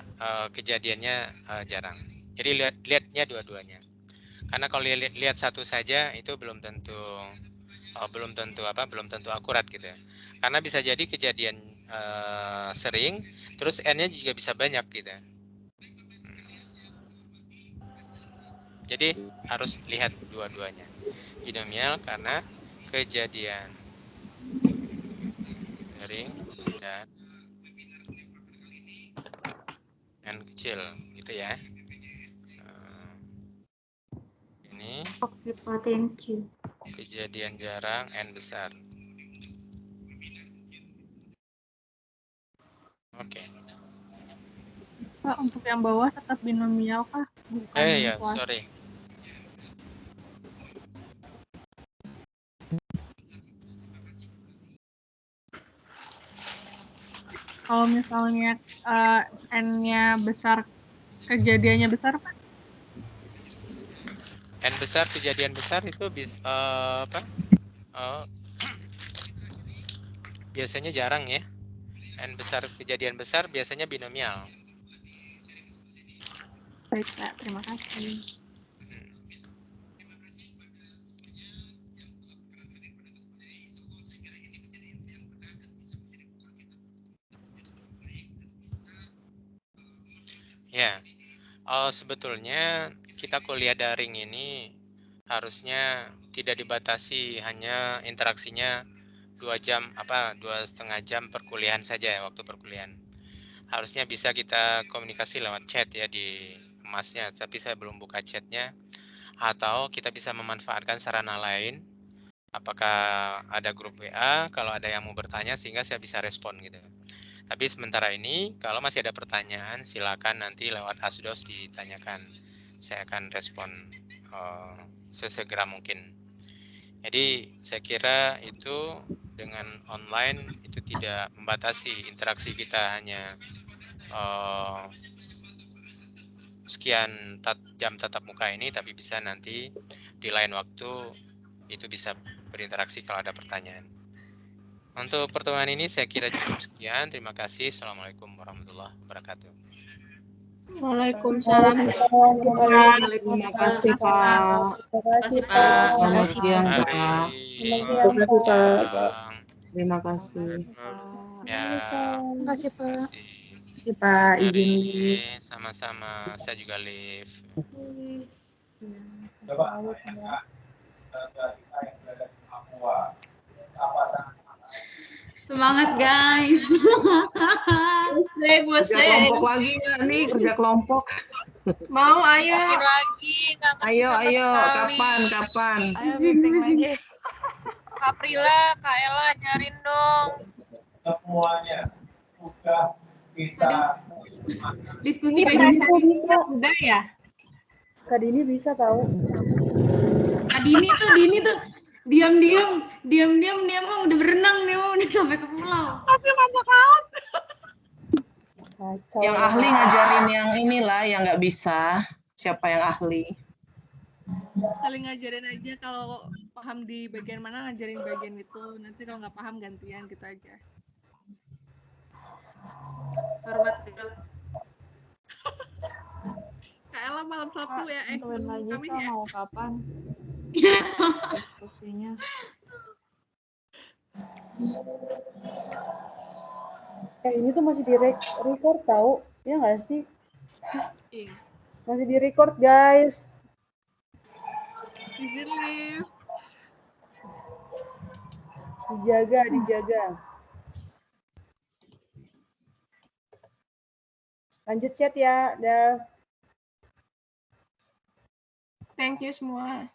kejadiannya jarang. Jadi lihatnya dua-duanya. Karena kalau lihat satu saja itu belum tentu akurat gitu ya. Karena bisa jadi kejadian sering, terus N-nya juga bisa banyak gitu. Jadi harus lihat dua-duanya. Binomial karena kejadian sering dan N kecil gitu ya. Ini Oke, Pak, thank you. Kejadian jarang N besar. Oke. Pak, untuk yang bawah tetap binomial kah? Bukan Ya, Poisson. sorry. Kalau misalnya N-nya besar, kejadiannya besar, Pak? N besar, kejadian besar itu bisa biasanya jarang ya. N besar, kejadian besar biasanya binomial. Baik, Pak. Terima kasih. Ya, sebetulnya kita kuliah daring ini harusnya tidak dibatasi hanya interaksinya 2,5 jam perkuliahan saja ya, waktu perkuliahan. Harusnya bisa kita komunikasi lewat chat ya di emasnya, tapi saya belum buka chatnya. Atau kita bisa memanfaatkan sarana lain, apakah ada grup WA, kalau ada yang mau bertanya sehingga saya bisa respon gitu. Tapi sementara ini kalau masih ada pertanyaan silakan nanti lewat Asdos ditanyakan. Saya akan respon sesegera mungkin. Jadi saya kira itu dengan online itu tidak membatasi interaksi kita hanya sekian jam tatap muka ini, tapi bisa nanti di lain waktu itu bisa berinteraksi kalau ada pertanyaan. Untuk pertemuan ini saya kira cukup sekian. Terima kasih. Assalamualaikum warahmatullahi wabarakatuh. Waalaikumsalam. Terima kasih, Pak. Terima kasih, Pak. Selamat siang, Pak. Terima kasih, Pak. Terima kasih. Ya. Terima kasih, Pak. Terima kasih, Pak. Izin Mari, sama-sama. Saya juga live. Semangat, guys. Kerja kelompok lagi nggak nih? Kerja kelompok. Mau, ayo. Lagi, Ayo. Kapan? Ayo meeting lagi. Kak Prila, Kak Ella, ajarin dong. Semuanya sudah bisa. Diskusi Ini kayak udah ya? Kak Dini bisa tahu. Dini tuh diam-diam udah berenang nih, udah sampai ke pulau. Masih mabok laut. Yang ahli ngajarin yang inilah yang nggak bisa. Siapa yang ahli? Saling ngajarin aja, kalau paham di bagian mana ngajarin bagian itu. Nanti kalau nggak paham gantian gitu aja. Hormat. Kak Ella malam Sabtu ya, Tentuin lagi, kami Kak, ya. mau kapan diskusinya. Ini tuh masih di record tahu, ya nggak sih? Iya. Masih di record, guys. Izin live. Dijaga. Lanjut chat ya, dah. Thank you semua.